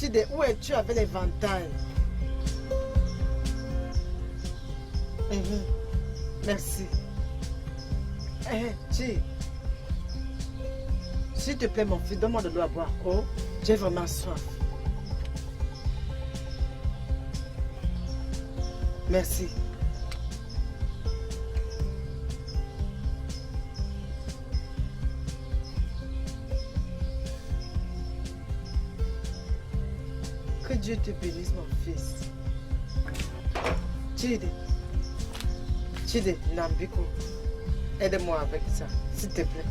Chide, où es-tu avec l'éventail? Merci. Chi. S'il te plaît, mon fils, donne-moi de l'eau à boire. Oh, j'ai vraiment soif. Merci. Que Dieu te bénisse, mon fils. Chide. Chide, Nambiko. Aide-moi avec ça, s'il te plaît.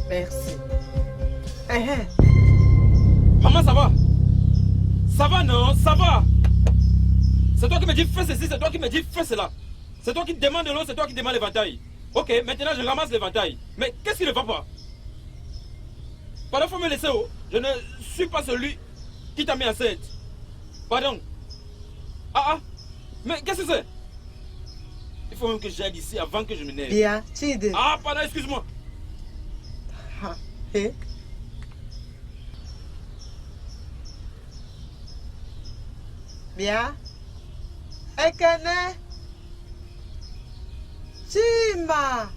Merci. Maman, ça va? Ça va, non? Ça va? C'est toi qui me dis fais ceci, c'est toi qui me dis fais cela. C'est toi qui demande l'eau, c'est toi qui demande l'éventail. Ok, maintenant je ramasse l'éventail. Mais qu'est-ce qui ne va pas? Pardon, faut me laisser, oh. Je ne suis pas celui qui t'a mis enceinte. Pardon. Ah, mais qu'est-ce que c'est? Il faut même que j'aille d'ici avant que je me n'aille. Bien, Chide. Ah, pardon, excuse-moi. Bien. Ekene. Chima.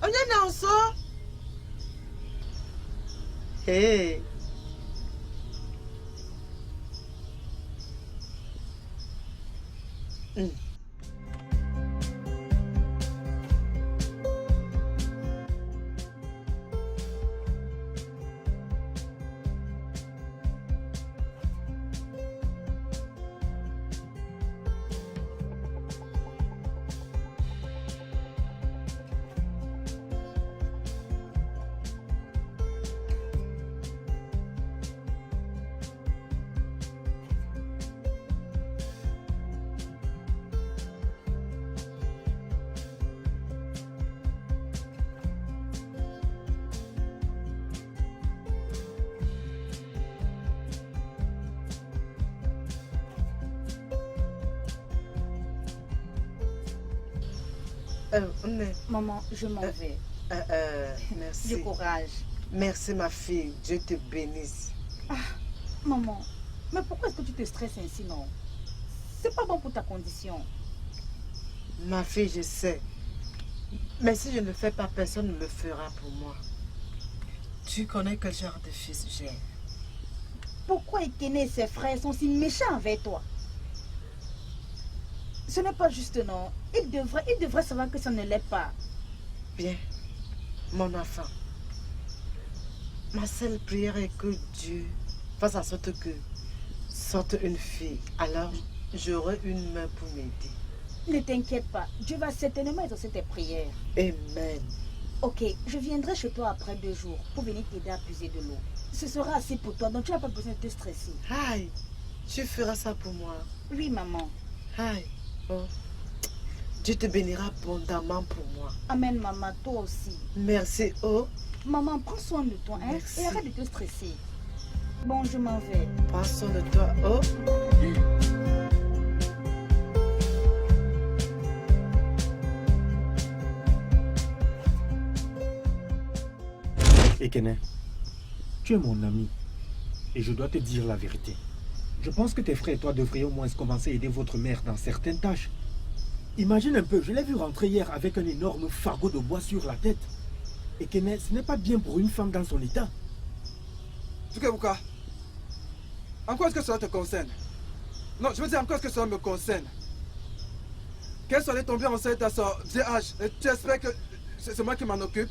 Onye na nso? Hey. Maman, je m'en vais. Merci. Du courage. Merci, ma fille. Dieu te bénisse. Ah, maman, mais pourquoi est-ce que tu te stresses ainsi, non? C'est pas bon pour ta condition. Ma fille, je sais. Mais si je ne le fais pas, personne ne le fera pour moi. Tu connais quel genre de fils j'ai. Pourquoi Ekene et ses frères sont si méchants avec toi? Ce n'est pas juste, non. Il devrait savoir que ça ne l'est pas. Bien, mon enfant. Ma seule prière est que Dieu fasse en sorte que sorte une fille. Alors, j'aurai une main pour m'aider. Ne t'inquiète pas. Dieu va certainement exaucer tes prières. Amen. Ok, je viendrai chez toi après 2 jours pour venir t'aider à puiser de l'eau. Ce sera assez pour toi, donc tu n'as pas besoin de te stresser. Aïe, tu feras ça pour moi. Oui, maman. Aïe, oh. Dieu te bénira abondamment pour moi. Amen, maman, toi aussi. Merci, oh. Maman, prends soin de toi, hein, Merci. et arrête de te stresser. Bon, je m'en vais. Prends soin de toi, oh. Ekene, tu es mon ami et je dois te dire la vérité. Je pense que tes frères et toi devriez au moins commencer à aider votre mère dans certaines tâches. Imagine un peu, je l'ai vu rentrer hier avec un énorme fardeau de bois sur la tête. Ekene, ce n'est pas bien pour une femme dans son état. Tukebuka, en quoi est-ce que cela te concerne? Non, je veux dire, en quoi est-ce que cela me concerne? Qu'elle soit tombée enceinte à son vieil âge, et tu espères que c'est moi qui m'en occupe?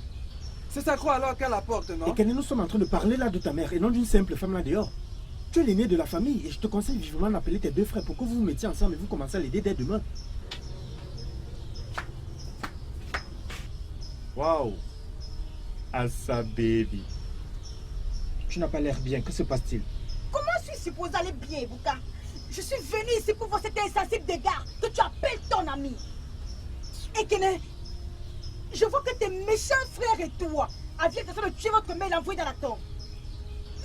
C'est ça croix alors qu'elle apporte, non? Ekene, nous sommes en train de parler là de ta mère et non d'une simple femme là dehors. Tu es l'aîné de la famille et je te conseille vivement d'appeler tes 2 frères pour que vous vous mettiez ensemble et vous commencez à l'aider dès demain. Waouh! Asa baby. Tu n'as pas l'air bien, que se passe-t-il? Comment suis-je supposée aller bien, Bouka? Je suis venue ici pour voir cet insensible dégât que tu appelles ton ami. Ekene, je vois que tes méchants frères et toi aviez l'intention de tuer votre mère et l'envoyer dans la tombe.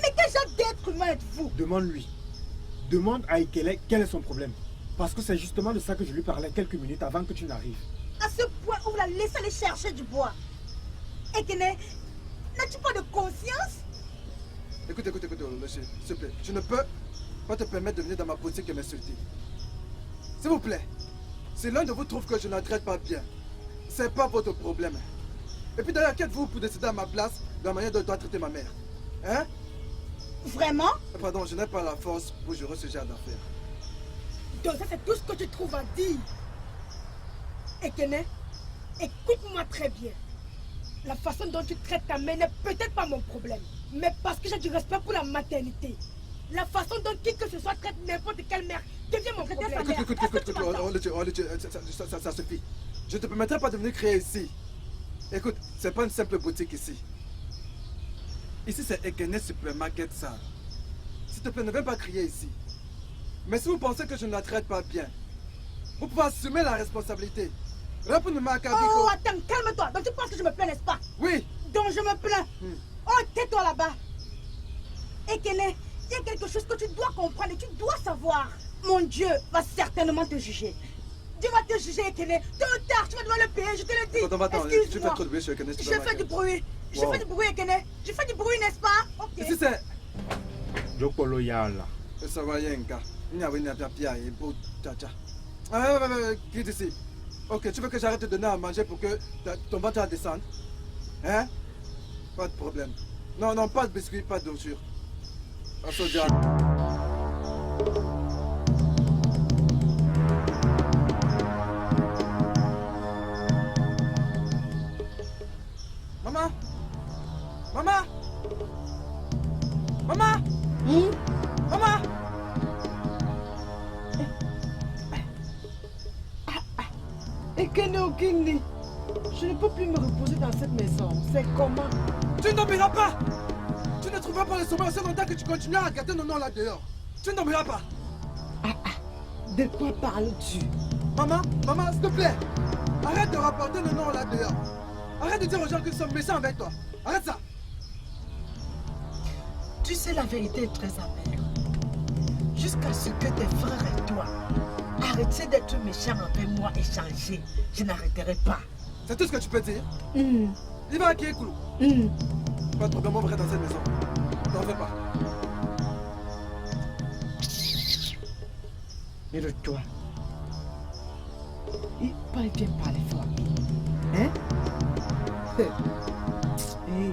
Mais quel genre d'être humain êtes-vous? Demande-lui. Demande à Ekele quel est son problème. Parce que c'est justement de ça que je lui parlais quelques minutes avant que tu n'arrives. À ce point où vous la laissez aller chercher du bois. Ekene, n'as-tu pas de conscience? Écoute, monsieur, s'il te plaît. Je ne peux pas te permettre de venir dans ma boutique et m'insulter. S'il vous plaît. Si l'un de vous trouve que je ne la traite pas bien, c'est pas votre problème. Et puis d'ailleurs, qu'êtes-vous pour décider à ma place de la manière dont je dois traiter ma mère? Hein? Vraiment? Pardon, je n'ai pas la force pour gérer ce genre d'affaires. Donc ça c'est tout ce que tu trouves à dire. Ekene, écoute-moi très bien. La façon dont tu traites ta mère n'est peut-être pas mon problème. Mais parce que j'ai du respect pour la maternité. La façon dont qui que ce soit traite n'importe quelle mère devient mon problème. Écoute, ça suffit. Je ne te permettrai pas de venir crier ici. Écoute, c'est pas une simple boutique ici. Ici c'est Ekene Supermarket ça. S'il te plaît, ne viens pas crier ici. Mais si vous pensez que je ne la traite pas bien, vous pouvez assumer la responsabilité. Réponds-moi à Kabiko. Oh, attends, calme-toi. Donc tu penses que je me plains, n'est-ce pas? Oui. Donc je me plains. Oh, tais-toi là-bas. Ekene, il y a quelque chose que tu dois comprendre et tu dois savoir. Mon Dieu va certainement te juger. Dieu va te juger, Ekene. Tôt ou tard, tu vas devoir le payer, je te le dis. Attends, tu fais trop de bruit sur Ekene. Je fais du bruit. Je fais du bruit, Ekene. Je fais du bruit, n'est-ce pas? Ok. Ici c'est... Jokolo Yala. Ça va, Yenka. Il n'y a pas de et beau tcha. Quitte ici. Ok, tu veux que j'arrête de donner à manger pour que ton ventre va descendre? Hein? Pas de problème. Non, pas de biscuits, pas de nourriture. Maman! Maman! Maman! Maman! Ekene Okini, je ne peux plus me reposer dans cette maison. C'est comment? Tu ne dormiras pas! Tu ne trouveras pas le sommeil aussi longtemps que tu continueras à regarder nos noms là dehors. Tu ne dormiras pas! De quoi parles-tu? Maman, s'il te plaît! Arrête de rapporter nos noms là dehors. Arrête de dire aux gens que nous sommes méchants avec toi. Arrête ça! Tu sais, la vérité est très amère. Jusqu'à ce que tes frères et toi arrêtez d'être méchants avec moi et changer, je n'arrêterai pas. C'est tout ce que tu peux dire? Il va à qui est cool? Pas de problème, on va rester dans cette maison. T'en fais pas. Et de toi, il parle bien parler fort. Hein? Hey.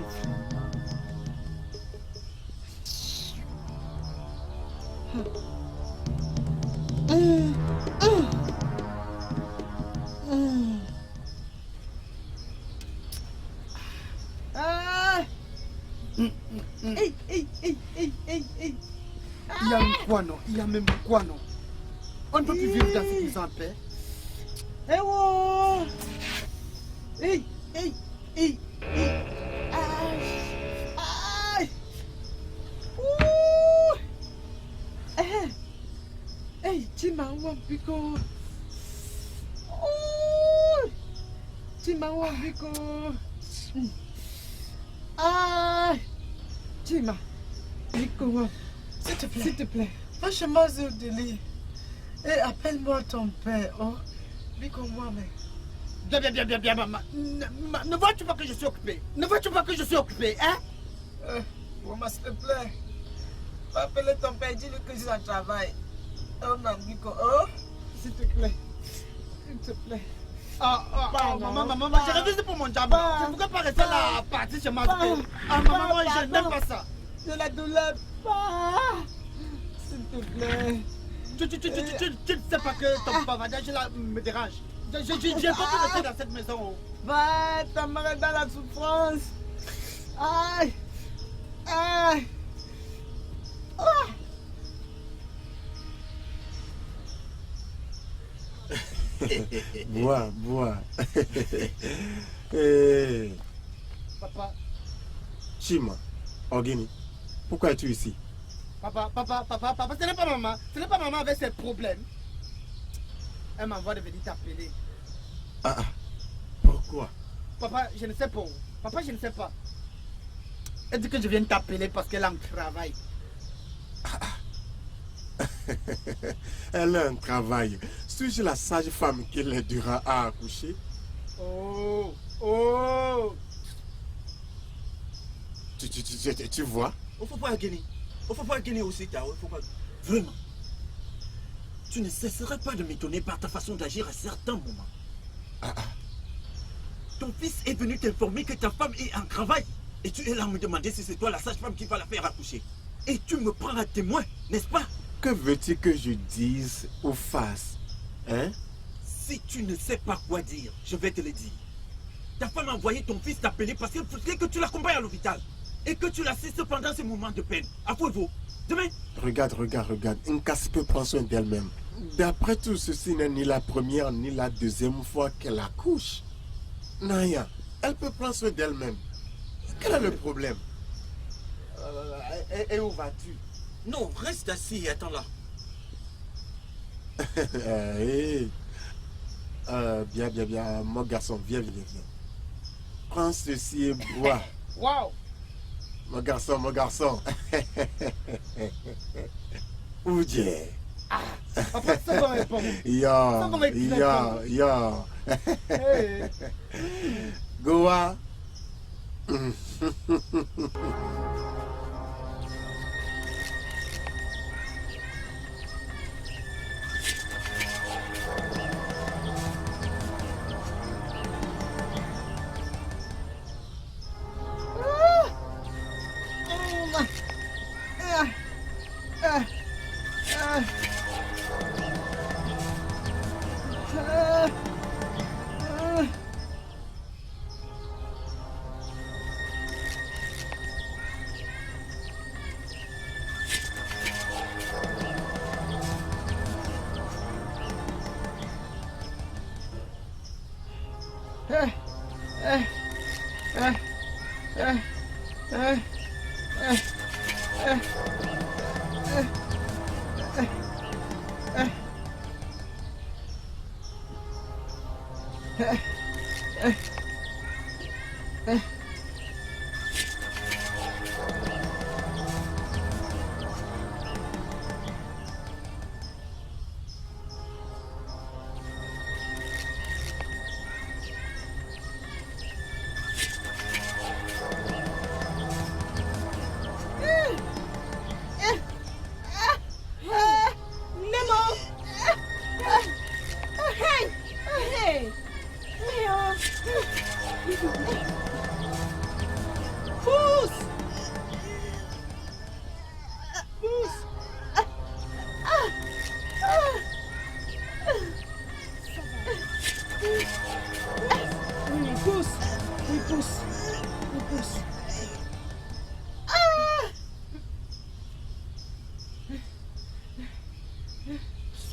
Il y a quoi non? Il y a même quoi non? On ne peut plus vivre dans cette maison en paix. Eh oh! Hey! Aïe! Ouh! Hey, Timawa Biko! Ouh! Timawa Biko! Aïe! Tima! Biko! S'il te plaît. Va chez moi, Zodeli. Et appelle-moi ton père, oh. Biko, moi, mec. Bien, maman. Ne vois-tu pas que je suis occupé? Ne vois-tu pas que je suis occupé, hein? Maman, s'il te plaît. Va appeler ton père, dis-lui que je suis en travail. Oh, non, Biko, oh. S'il te plaît. Maman, j'ai révisé pour mon job. Je ne voudrais pas rester là à partir chez moi. Maman, je n'aime pas ça. De la douleur, pas. S'il te plaît. Tu ne sais pas que ton bavardage là me dérange. J'ai pas pu rester dans cette maison. Va, ta mère est dans la souffrance. Aïe. Bois. Papa. Chima, Ogini, pourquoi es-tu ici? Papa, ce n'est pas maman. Ce n'est pas maman avec ses problèmes. Elle m'envoie de venir t'appeler. Pourquoi? Papa, je ne sais pas. Papa, je ne sais pas. Elle dit que je viens t'appeler parce qu'elle est en travail. Elle a un travail. Suis-je la sage-femme qui l'aidera à accoucher? Oh, oh. Tu vois? Il faut pas gagner. Il faut pas gagner aussi, il faut pas... Vraiment. Tu ne cesserais pas de m'étonner par ta façon d'agir à certains moments. Ton fils est venu t'informer que ta femme est en travail. Et tu es là à me demander si c'est toi la sage-femme qui va la faire accoucher. Et tu me prends à témoin, n'est-ce pas? Que veux-tu que je dise ou fasse? Hein? Si tu ne sais pas quoi dire, je vais te le dire. Ta femme a envoyé ton fils t'appeler parce qu'elle voulait que tu l'accompagnes à l'hôpital. Et que tu l'assistes pendant ces moments de peine. À vous, demain. Regarde. Nkas peut prendre soin d'elle-même. D'après tout, ceci n'est ni la première ni la deuxième fois qu'elle accouche. Naya, elle peut prendre soin d'elle-même. Quel est le problème? Et où vas-tu? Non, reste assis et attends-la. Bien. Mon garçon, viens. Prends ceci et bois. Wow. Mon garçon. Où Dieu? Papa, ça va répondre. Yo. Hey. Goa.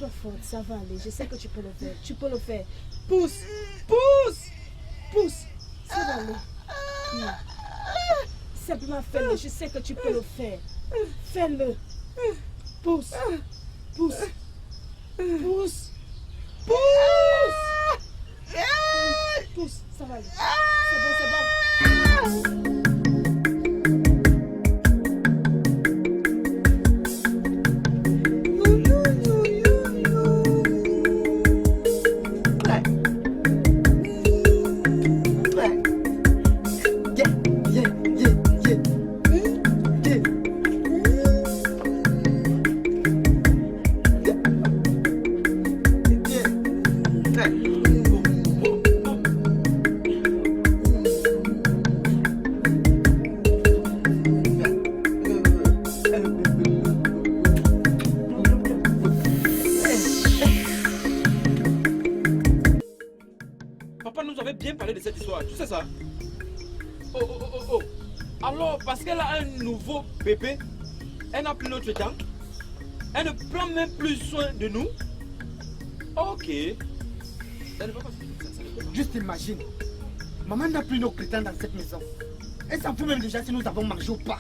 Sois forte, ça va aller. Je sais que tu peux le faire. Tu peux le faire. Pousse. Ça va aller. Simplement fais-le. Je sais que tu peux le faire. Fais-le. Pousse. Ça va aller. C'est bon. Tu sais ça? Oh. Alors, parce qu'elle a un nouveau bébé, elle n'a plus notre temps. Elle ne prend même plus soin de nous. Ok. Ça ne va pas. Juste imagine. Maman n'a plus nos critères dans cette maison. Elle s'en fout même déjà si nous avons mangé ou pas.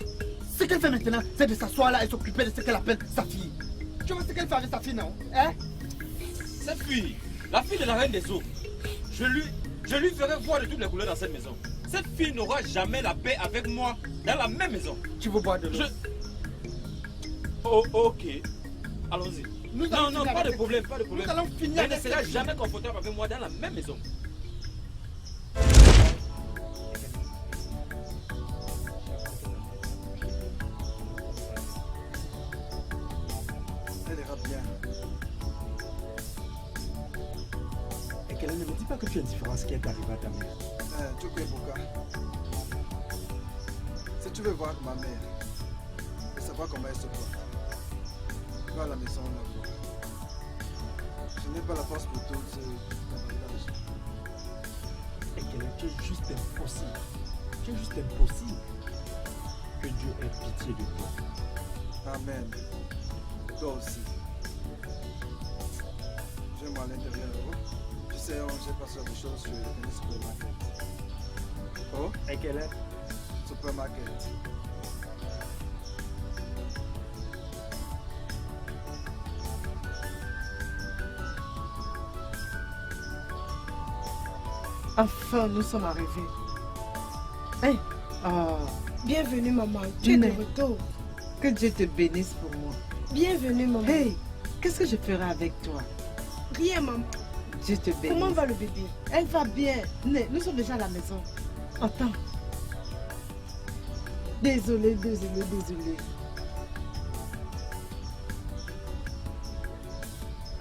Ce qu'elle fait maintenant, c'est de s'asseoir là et s'occuper de ce qu'elle appelle sa fille. Tu vois ce qu'elle fait avec sa fille, non? Hein? Cette fille, la fille de la reine des eaux, je lui ferai voir de toutes les couleurs dans cette maison. Cette fille n'aura jamais la paix avec moi dans la même maison. Tu veux boire de l'eau? Oh, ok. Allons-y. Nous Non, allons non, finir pas de avec problème, cette pas de fille. problème. Nous allons finir Elle ne avec sera cette fille. jamais confortable avec moi dans la même maison. Elle ira bien. Et qu'elle ne me dit pas que tu es indifférent à ce qui est arrivé à ta mère. Chukwuebuka, si tu veux voir ma mère et savoir comment elle se porte, va à la maison la voir. Je n'ai pas la force pour tout ce bavardage. Et qu'elle est juste impossible. Tu es juste impossible. Que Dieu ait pitié de toi. Amen. Toi aussi. J'aime à l'intérieur. Oh. Tu sais, j'ai passé des choses sur le supermarket. Oh, Et qu'elle est supermarket. Enfin, nous sommes arrivés. Hey. Oh, Bienvenue, maman. Tu es de Mais- retour. que Dieu te bénisse pour moi. Bienvenue, maman. Hey, qu'est-ce que je ferai avec toi? Rien, maman. Dieu te bénisse. Comment va le bébé? Elle va bien. Nous sommes déjà à la maison. Attends. Désolée.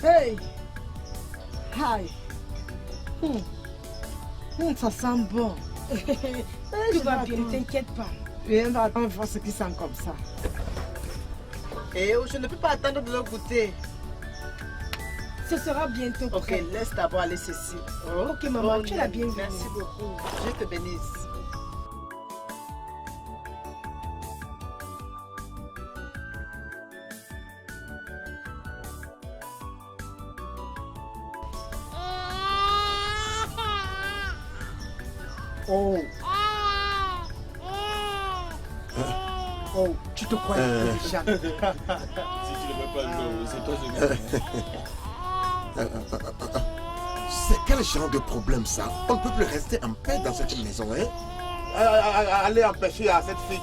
Hey! Hi! Ça sent bon. Tout va bien, ne t'inquiète pas. Viens, on va voir ce qui sent comme ça. Et je ne peux pas attendre de le goûter. Ce sera bientôt Ok, prêt. laisse d'abord aller ceci. Oh, Ok, maman, tu es la bienvenue. Merci beaucoup. Dieu te bénisse. Oh. Oh, tu te crois intelligent. Si tu ne veux pas le c'est toi C'est quel genre de problème ça? On ne peut plus rester en paix dans cette maison, hein? Allez empêcher à cette fille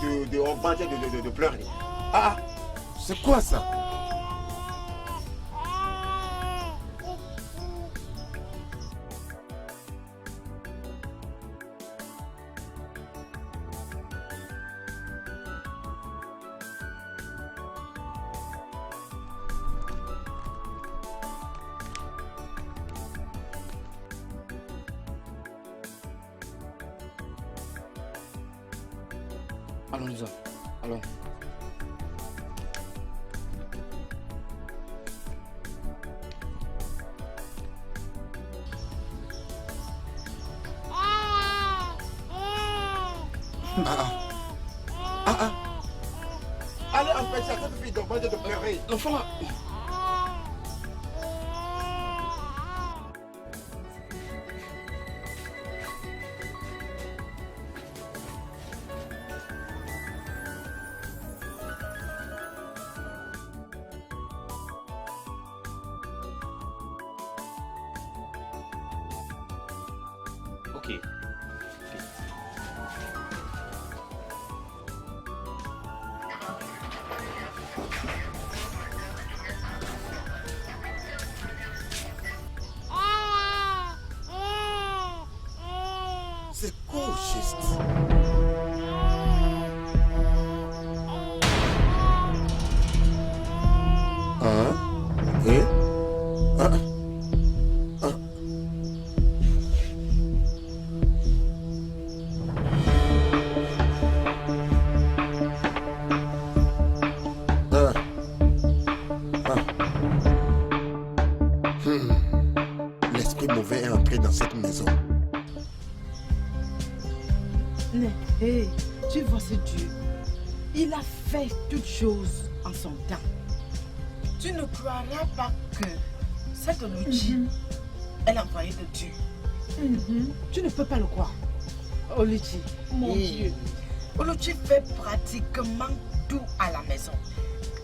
de pleurer. Ah, c'est quoi ça? Allons, Lisa. Allons. Allez empêcher à cette fille de pleurer. L'enfant là. Ok. C'est quoi au juste? L'esprit mauvais est entré dans cette maison. Hey, tu vois ce Dieu. Il a fait toutes choses en son temps. Tu ne croiras pas que cette Oluchi est l'envoyée de Dieu. Tu ne peux pas le croire. Oluchi. Mon Dieu. Oluchi fait pratiquement tout à la maison,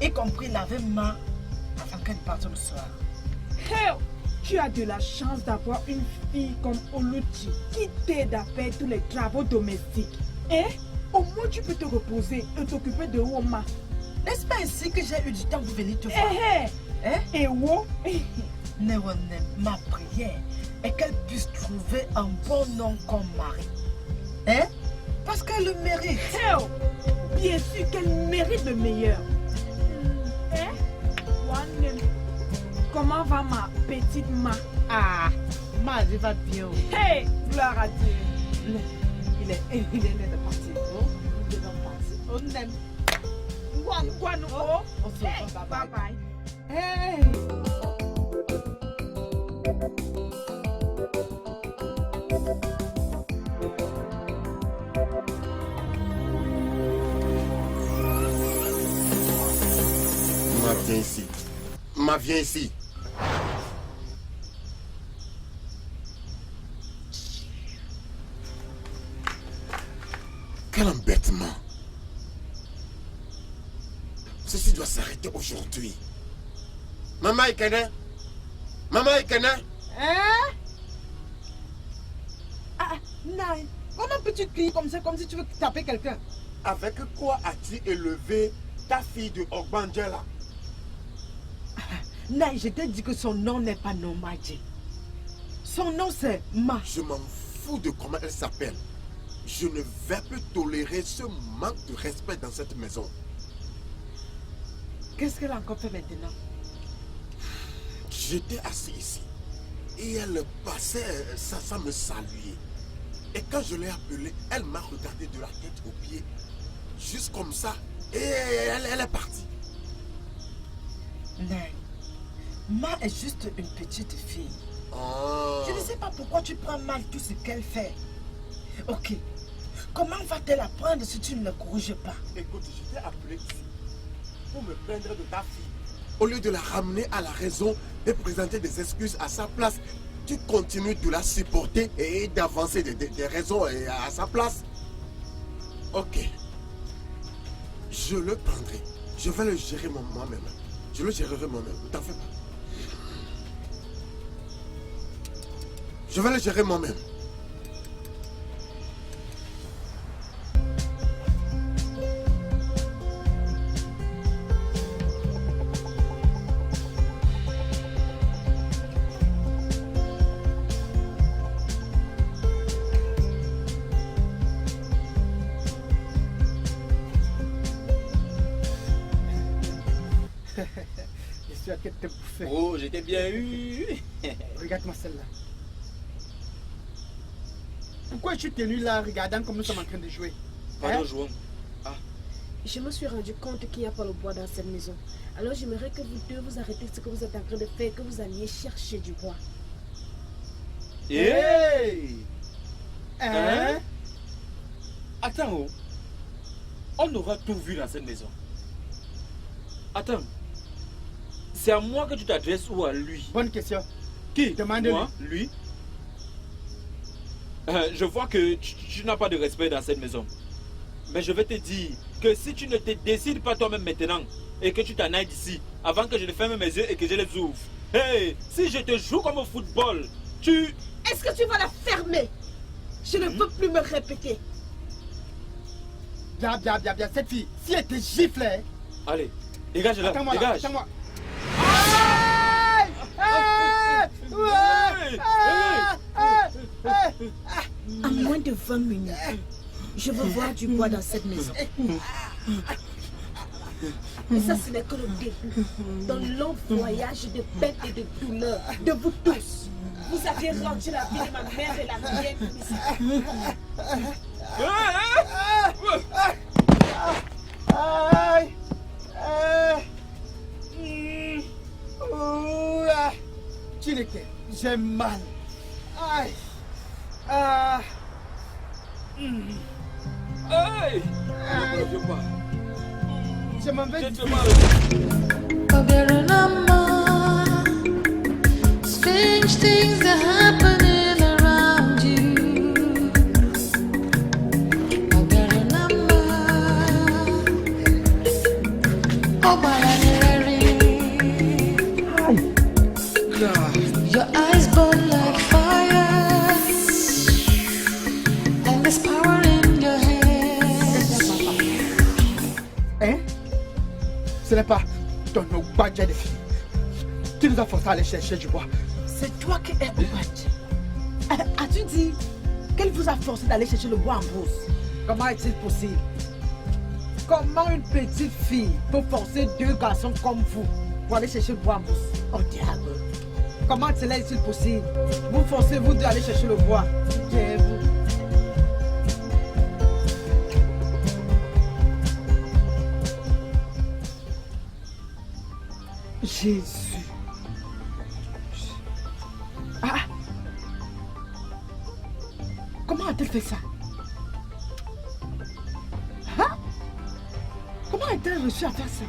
y compris laver main avant qu'elle parte le soir. Hey, tu as de la chance d'avoir une fille comme Oluchi qui t'aide à faire tous les travaux domestiques. Et au moins tu peux te reposer et t'occuper de Woma. N'est-ce pas ainsi que j'ai eu du temps pour venir te voir? Hé, Hein? Et où? Néonem, ma prière est qu'elle puisse trouver un bon nom comme mari. Hein? Parce qu'elle le mérite. Oh, bien sûr qu'elle mérite le meilleur. Hein? Wanem. Comment va ma petite Ma? Ah, ma vie va bien. Hey, gloire à Dieu. Il est de partir. Oh, nous devons partir. On aime. Guano. Oh, On se hey, revoit. bye bye. Hey! Ma, viens ici. Ma, viens ici. Quel embêtement. Ceci doit s'arrêter aujourd'hui. Maman Ikene? Maman Ikene? Hein? Ah, Naï, comment peux-tu crier comme ça, comme si tu veux taper quelqu'un? Avec quoi as-tu élevé ta fille de Ogbandjela? Naï, je t'ai dit que son nom n'est pas Nomadji. Son nom c'est Ma. Je m'en fous de comment elle s'appelle. Je ne vais plus tolérer ce manque de respect dans cette maison. Qu'est-ce qu'elle a encore fait maintenant? J'étais assis ici et elle passait sans me saluer. Et quand je l'ai appelée, elle m'a regardé de la tête aux pieds, juste comme ça, et elle est partie. Naï, Ma est juste une petite fille. Oh. Je ne sais pas pourquoi tu prends mal tout ce qu'elle fait. Ok, comment va-t-elle apprendre si tu ne le corriges pas? Écoute, je t'ai appelé ici pour me plaindre de ta fille. Au lieu de la ramener à la raison et présenter des excuses à sa place, tu continues de la supporter et d'avancer des raisons à sa place. Ok. Je le prendrai. Je vais le gérer moi-même. Je le gérerai moi-même. Ne t'en fais pas. Je vais le gérer moi-même. Je suis à tête de bouffer. Oh, j'étais bien eu. Regarde-moi celle-là. Pourquoi je suis tenu là, regardant comme nous sommes en train de jouer? Pardon, jouons. Je me suis rendu compte qu'il n'y a pas le bois dans cette maison. Alors j'aimerais que vous deux vous arrêtez ce que vous êtes en train de faire et que vous alliez chercher du bois. Hey! Hein? Attends, oh. On aura tout vu dans cette maison. Attends. C'est à moi que tu t'adresses ou à lui? Bonne question. Qui? Demande-lui. Moi? Lui? Je vois que tu n'as pas de respect dans cette maison. Mais je vais te dire que si tu ne te décides pas toi-même maintenant et que tu t'en ailles d'ici avant que je ne ferme mes yeux et que je les ouvre. Hey, si je te joue comme au football, tu... Est-ce que tu vas la fermer? Je ne veux plus me répéter. Bien. Cette fille, si elle te gifle, hein? Allez, dégage-la, Attends-moi là, dégage. attends-moi. À moins de 20 minutes, je veux voir du bois dans cette maison. Et ça, ce n'est que le début d'un long voyage de peine et de douleur de vous tous. Vous avez rendu la vie de ma mère et la mienne ici. Chineke, j'ai mal. Aïe. Hey! Ne pleure pas. Je m'en vais. Je te parle. Strange things are happening around you. I'll get a number. Oh, but your eyes burn like fire, and there's power in your hands. Hein? Ce n'est pas ton badge de fille. a forcé à aller chercher du bois. C'est toi qui es au badge. As-tu dit qu'elle vous a forcé d'aller chercher le bois en brousse? Comment est-il possible? Comment une petite fille peut forcer deux garçons comme vous pour aller chercher le bois en brousse? Oh diable! Comment cela est-il possible? Vous forcez vous deux à aller chercher le bois. Taisez-vous. Jésus. Ah! Comment a-t-elle fait ça? Hein? Comment a-t-elle réussi à faire ça?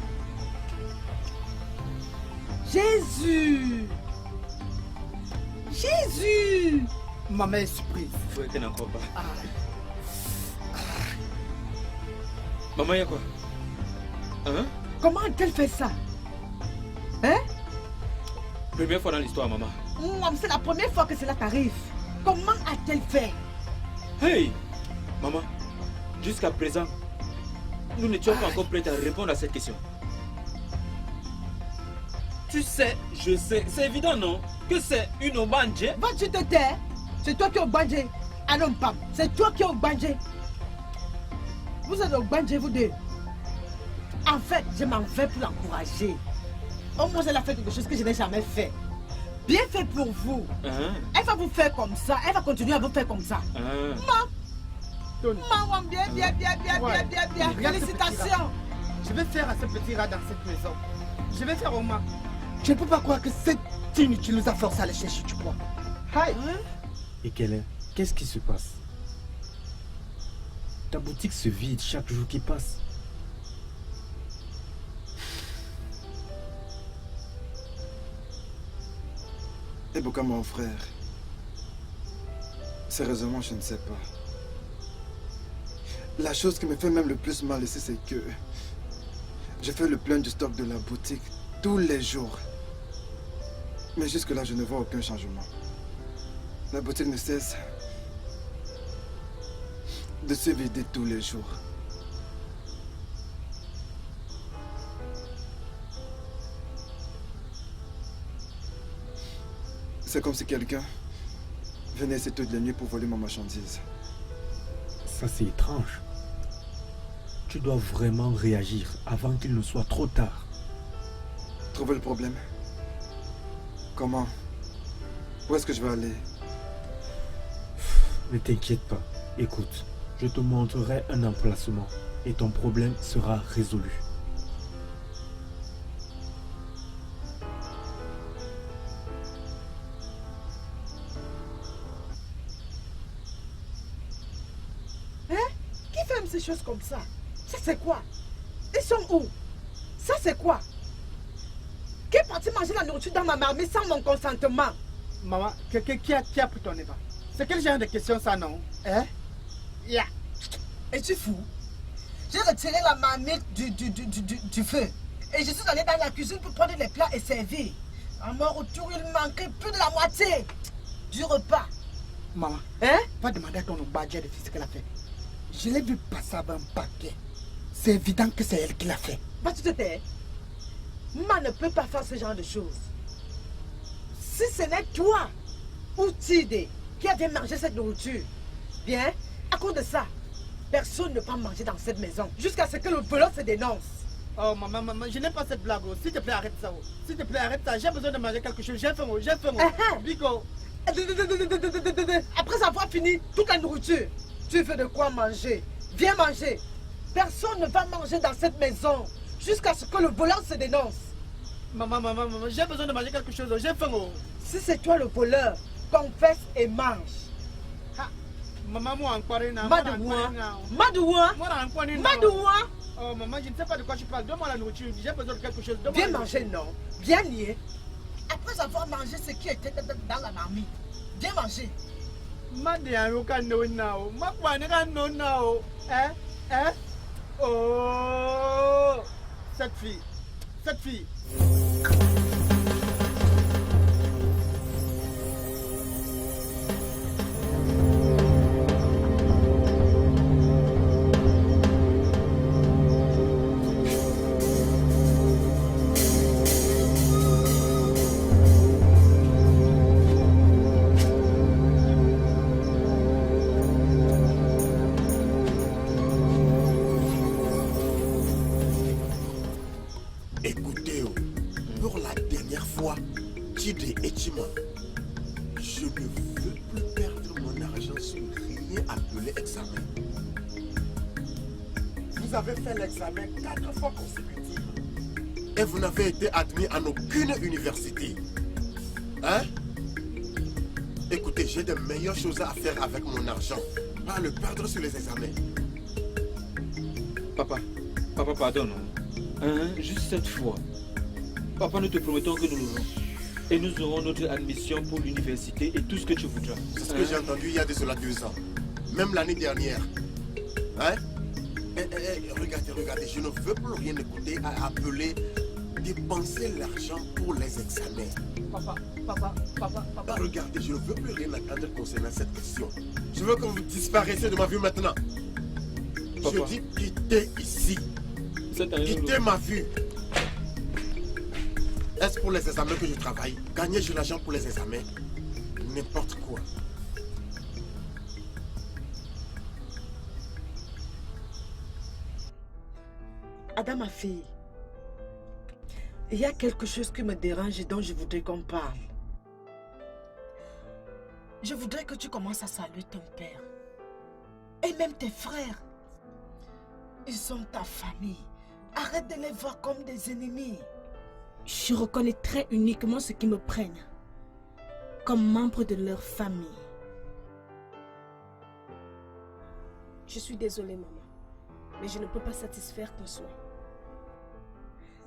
Jésus! Jésus! Maman est surprise. Faut qu'elle n'en croit pas. Ah. Maman, il y a quoi? Hein? Comment a-t-elle fait ça? Hein? Première fois dans l'histoire, maman. C'est la première fois que cela t'arrive. Comment a-t-elle fait? Hey! Maman, jusqu'à présent, nous n'étions pas encore prêts à répondre à cette question. Tu sais, je sais, c'est évident, non? Que c'est une obanje. Va-tu te taire? C'est toi qui es obanje. Ah non, Pam, c'est toi qui es obanje. Vous êtes obanje, vous deux. En fait, je m'en vais pour l'encourager. Au moins, elle a fait quelque chose que je n'ai jamais fait. Bien fait pour vous. Elle va vous faire comme ça. Elle va continuer à vous faire comme ça. Maman, bien. Félicitations. Je vais faire à ce petit rat dans cette maison. Je vais faire au moins. Je ne peux pas croire que cette inutile nous a forcé à aller chercher du bois. Hi. Et qu'est-ce qui se passe? Ta boutique se vide chaque jour qui passe. Ebuka, mon frère, sérieusement, je ne sais pas. La chose qui me fait même le plus mal ici, c'est que je fais le plein du stock de la boutique tous les jours. Mais jusque-là, je ne vois aucun changement. La boutique ne cesse de se vider tous les jours. C'est comme si quelqu'un venait ici toutes les nuits pour voler ma marchandise. Ça, c'est étrange. Tu dois vraiment réagir avant qu'il ne soit trop tard. Trouver le problème? Comment? Où est-ce que je vais aller? Ne t'inquiète pas. Écoute, je te montrerai un emplacement et ton problème sera résolu. Ces choses comme ça. Ça c'est quoi? Ils sont où? Ça c'est quoi? Qui est parti manger la nourriture dans ma marmite sans mon consentement? Maman, qui a pris ton Eva? C'est quel genre de question ça, non? Hein? Yeah. Es-tu fou? J'ai retiré la marmite du feu. Et je suis allé dans la cuisine pour prendre les plats et servir. À mon retour, il manquait plus de la moitié du repas. Maman, hein? Va demander à ton badger de faire ce qu'elle a fait. Je l'ai vu passer avec un paquet. C'est évident que c'est elle qui l'a fait. Va tu te taire. Maman ne peut pas faire ce genre de choses. Si ce n'est toi ou Tide qui avait mangé cette nourriture, bien, à cause de ça, personne ne peut manger dans cette maison jusqu'à ce que le voleur se dénonce. Oh maman, je n'aime pas cette blague. S'il te plaît, arrête ça. S'il te plaît, arrête ça. J'ai besoin de manger quelque chose. J'ai faim. Bigo. Après avoir fini toute la nourriture, tu veux de quoi manger? Viens manger. Personne ne va manger dans cette maison jusqu'à ce que le voleur se dénonce. Maman, j'ai besoin de manger quelque chose. J'ai faim. Si c'est toi le voleur, confesse et mange. Maman, moi encore Madouan. Oh maman, je ne sais pas de quoi tu parles. Donne-moi la nourriture. J'ai besoin de quelque chose. Viens manger, non? Viens nier. Après avoir mangé ce qui était dans la marmite, viens manger. Oh, cette fille. dernier appelé examen. Vous avez fait l'examen 4 fois consécutifs. Et vous n'avez été admis en aucune université. Hein? Écoutez, j'ai de meilleures choses à faire avec mon argent. Pas le perdre sur les examens. Papa, pardonne. Hein, juste cette fois. Papa, nous te promettons que nous l'aurons. Et nous aurons notre admission pour l'université et tout ce que tu voudras. C'est ce que j'ai entendu il y a de cela 2 ans. Même l'année dernière. Hein? Regardez, je ne veux plus rien écouter à appeler dépenser l'argent pour les examens. Papa. Regardez, je ne veux plus rien entendre concernant cette question. Je veux que vous disparaissiez de ma vue maintenant. Papa. Je dis quittez ici. Quittez ma vue. Est-ce pour les examens que je travaille? Gagner de l'argent pour les examens? N'importe quoi. Ada, ma fille, il y a quelque chose qui me dérange et dont je voudrais qu'on parle. Je voudrais que tu commences à saluer ton père. Et même tes frères. Ils sont ta famille. Arrête de les voir comme des ennemis. Je reconnaîtrai uniquement ceux qui me prennent comme membre de leur famille. Je suis désolée, maman, mais je ne peux pas satisfaire ton souhait.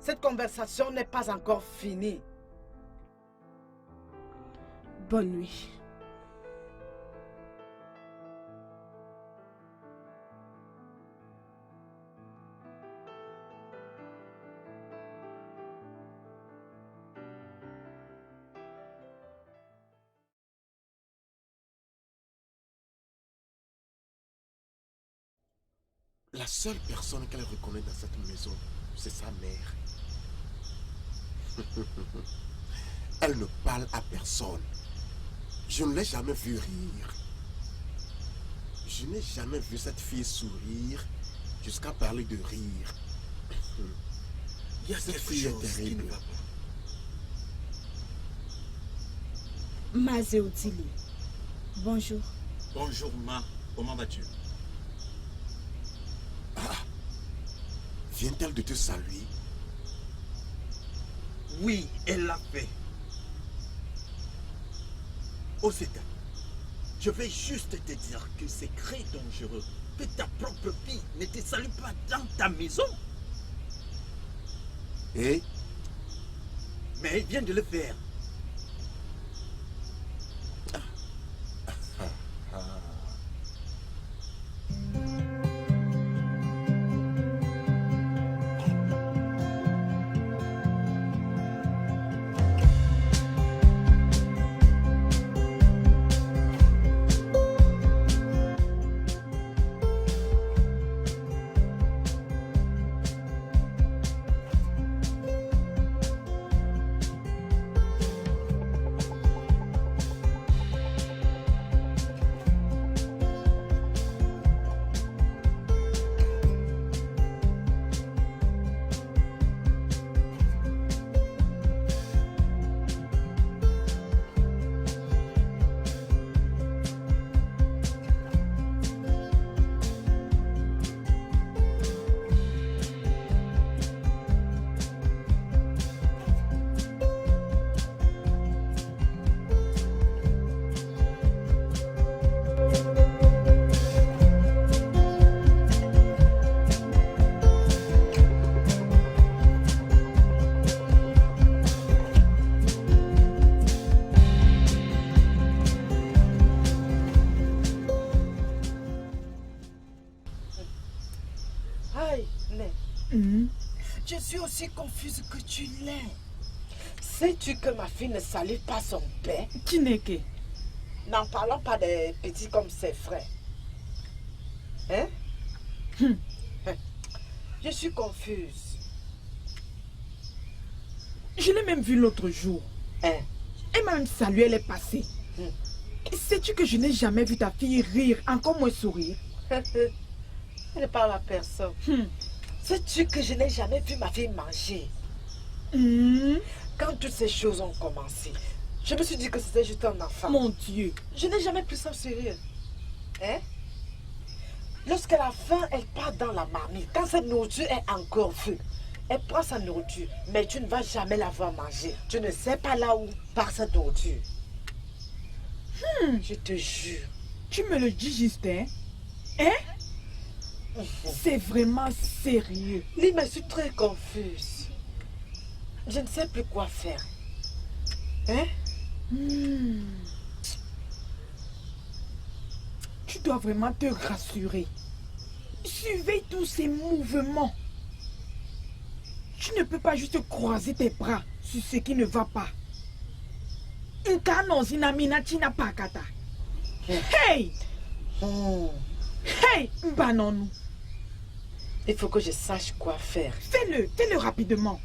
Cette conversation n'est pas encore finie. Bonne nuit. La seule personne qu'elle reconnaît dans cette maison, c'est sa mère. Elle ne parle à personne. Je ne l'ai jamais vue rire. Je n'ai jamais vu cette fille sourire jusqu'à parler de rire. Cette fille est terrible. Mazéotili, bonjour. Bonjour, Ma. Comment vas-tu? Vient-elle de te saluer? Oui, elle l'a fait. Oseta, je vais juste te dire que c'est très dangereux que ta propre fille ne te salue pas dans ta maison. Et? Mais elle vient de le faire. Je suis aussi confuse que tu l'es. Sais-tu que ma fille ne salue pas son père? Qui n'est que? N'en parlons pas des petits comme ses frères. Hein? Je suis confuse. Je l'ai même vue l'autre jour. Hein? Elle m'a même salué, elle est passée. Sais-tu que je n'ai jamais vu ta fille rire, encore moins sourire? Elle ne parle à personne. Sais-tu que je n'ai jamais vu ma fille manger? Quand toutes ces choses ont commencé, je me suis dit que c'était juste un enfant. Mon Dieu. Je n'ai jamais pris ça au sérieux. Hein? Lorsqu'elle a faim, elle part dans la marmite. Quand cette nourriture est encore feu, elle prend sa nourriture, mais tu ne vas jamais la voir manger. Tu ne sais pas là où part cette nourriture. Je te jure. Tu me le dis, Justin? Hein? C'est vraiment sérieux. Lima, je suis très confuse. Je ne sais plus quoi faire. Hein? Tu dois vraiment te rassurer. Surveille tous ces mouvements. Tu ne peux pas juste croiser tes bras sur ce qui ne va pas. Hey! Hey, Mbanonou. Il faut que je sache quoi faire. Fais-le rapidement.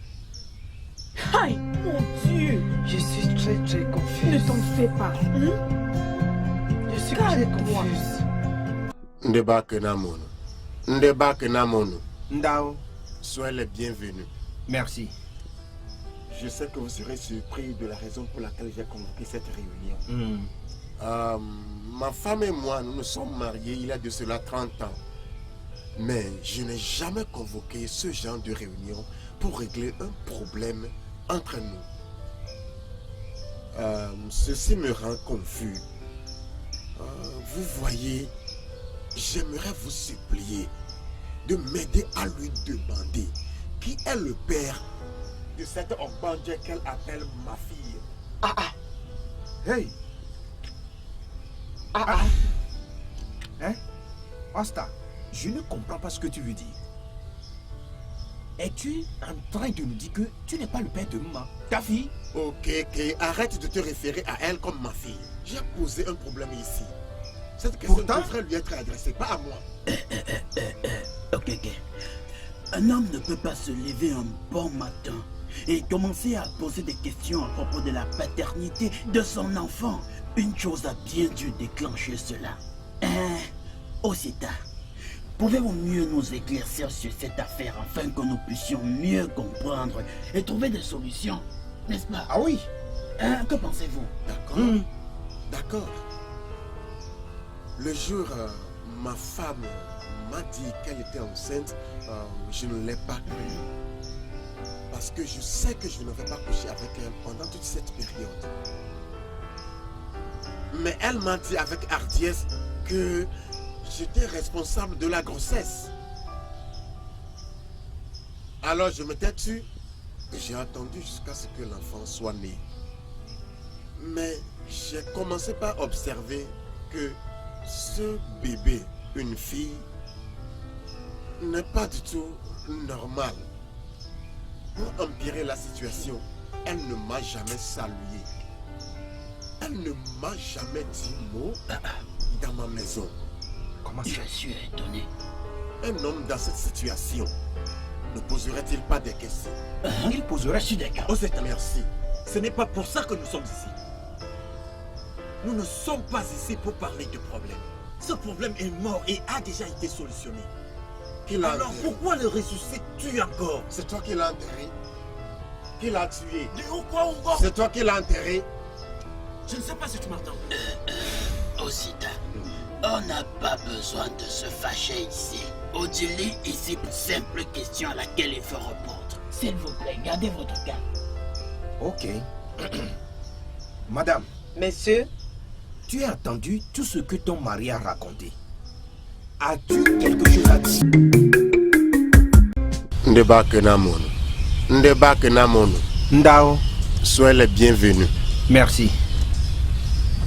Aïe, mon Dieu. Je suis très confuse. Ne t'en fais pas. Je suis très confuse. Ndebake Namono. Ndebake Namono. Ndao. Soyez les bienvenus. Merci. Je sais que vous serez surpris de la raison pour laquelle j'ai convoqué cette réunion. Ma femme et moi, nous nous sommes mariés il y a de cela 30 ans. Mais je n'ai jamais convoqué ce genre de réunion pour régler un problème entre nous. Ceci me rend confus. Vous voyez, j'aimerais vous supplier de m'aider à lui demander qui est le père de cette Ogbanje qu'elle appelle ma fille. Hey. Hein? Asta, je ne comprends pas ce que tu veux dire. Es-tu en train de nous dire que tu n'es pas le père de Mma, ta fille? Ok, arrête de te référer à elle comme ma fille. J'ai posé un problème ici. Cette question devrait lui être adressée, pas à moi. Ok. Un homme ne peut pas se lever un bon matin et commencer à poser des questions à propos de la paternité de son enfant. Une chose a bien dû déclencher cela. Osita, pouvez-vous mieux nous éclaircir sur cette affaire afin que nous puissions mieux comprendre et trouver des solutions, n'est-ce pas? Ah oui. Que pensez-vous? D'accord. Le jour, ma femme m'a dit qu'elle était enceinte, je ne l'ai pas cru. Parce que je sais que je ne vais pas coucher avec elle pendant toute cette période. Mais elle m'a dit avec hardiesse que j'étais responsable de la grossesse. Alors je m'étais tue et j'ai attendu jusqu'à ce que l'enfant soit né. Mais j'ai commencé par observer que ce bébé, une fille, n'est pas du tout normal. Pour empirer la situation, elle ne m'a jamais salué. Elle ne m'a jamais dit mot dans ma maison. Comment je suis étonné. Un homme dans cette situation ne poserait-il pas des questions? Il poserait sur des cas. Merci. Ce n'est pas pour ça que nous sommes ici. Nous ne sommes pas ici pour parler de problème. Ce problème est mort et a déjà été solutionné. Alors pourquoi le ressuscites-tu encore? C'est toi qui l'as enterré. Qui l'a tué? Encore? C'est toi qui l'as enterré. Je ne sais pas si tu m'entends. Osita, on n'a pas besoin de se fâcher ici. Odili ici pour simple question à laquelle il faut répondre. S'il vous plaît, gardez votre calme. Ok. Madame. Monsieur. Tu as entendu tout ce que ton mari a raconté. As-tu quelque chose à dire? Ndebake Namono. Ndebake Namono. Ndao. Soyez les bienvenus. Merci.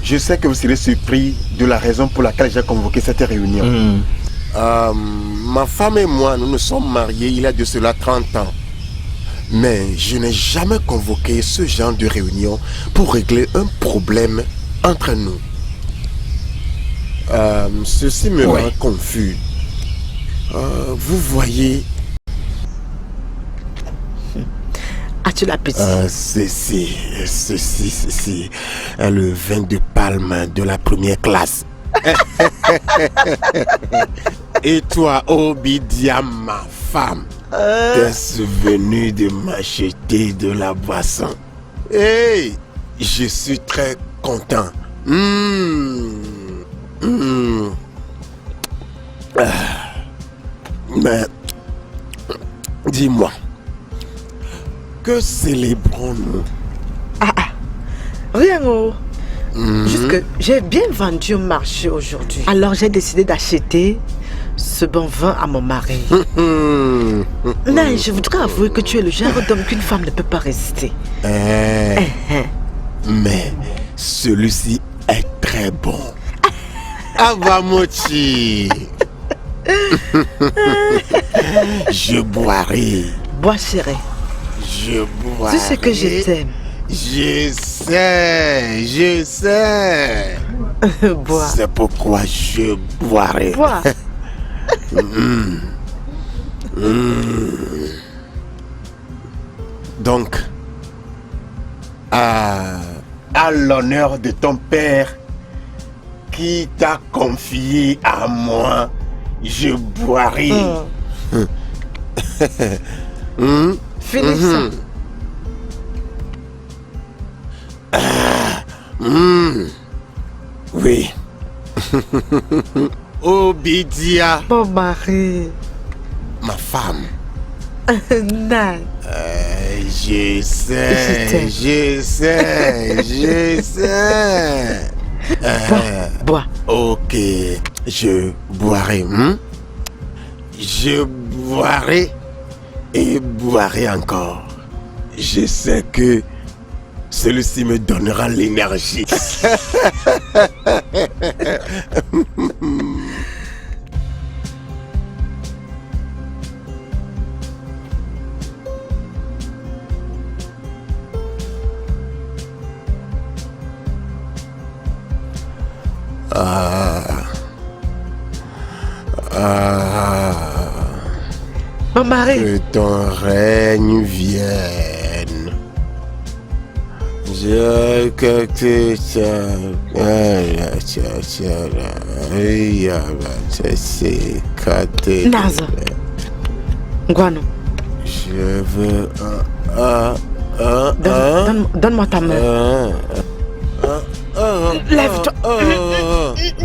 Je sais que vous serez surpris de la raison pour laquelle j'ai convoqué cette réunion. Ma femme et moi, nous nous sommes mariés il y a de cela 30 ans. Mais je n'ai jamais convoqué ce genre de réunion pour régler un problème entre nous. Ceci me rend confus. Vous voyez... As-tu la pitié? Ceci est le vin de palme de la première classe. Et toi, Obidia, ma femme, t'es venu de m'acheter de la boisson. Hey, je suis très content. Dis-moi, que célébrons-nous? Rien, oh. Juste que j'ai bien vendu au marché aujourd'hui. Alors j'ai décidé d'acheter ce bon vin à mon mari. Non, je voudrais avouer que tu es le genre d'homme qu'une femme ne peut pas résister. Mais celui-ci est très bon. Avamochi. Je boirai. Bois, chérie. Je boirai. Tu sais que je t'aime. Je sais. Bois. C'est pourquoi je boirai. Bois. Donc, à l'honneur de ton père qui t'a confié à moi, je boirai. Finis ça. Oui. Obidia. Mon mari. Ma femme. Non. Je sais. Bois. Ok, je boirai. Je boirai et boirai encore. Je sais que celui-ci me donnera l'énergie. Mon mari. Que ton règne vienne. Je que tu Naza. Guano. Je veux Donne-moi ta main. Lève-toi.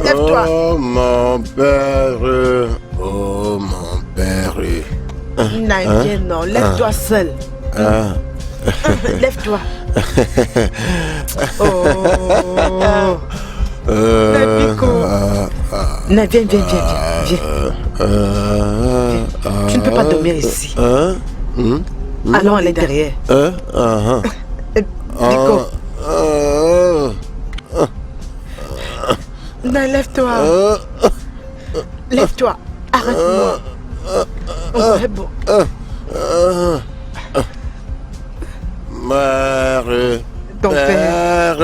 Lève-toi. Oh mon père. Oh mon père. Non, viens non. Lève-toi seul. Lève-toi. Oh. Non, viens. Tu ne peux pas dormir ici. Allons à l'intérieur. Nico. Non, lève-toi. Lève-toi. Arrête-moi. C'est bon. Mère, ton père,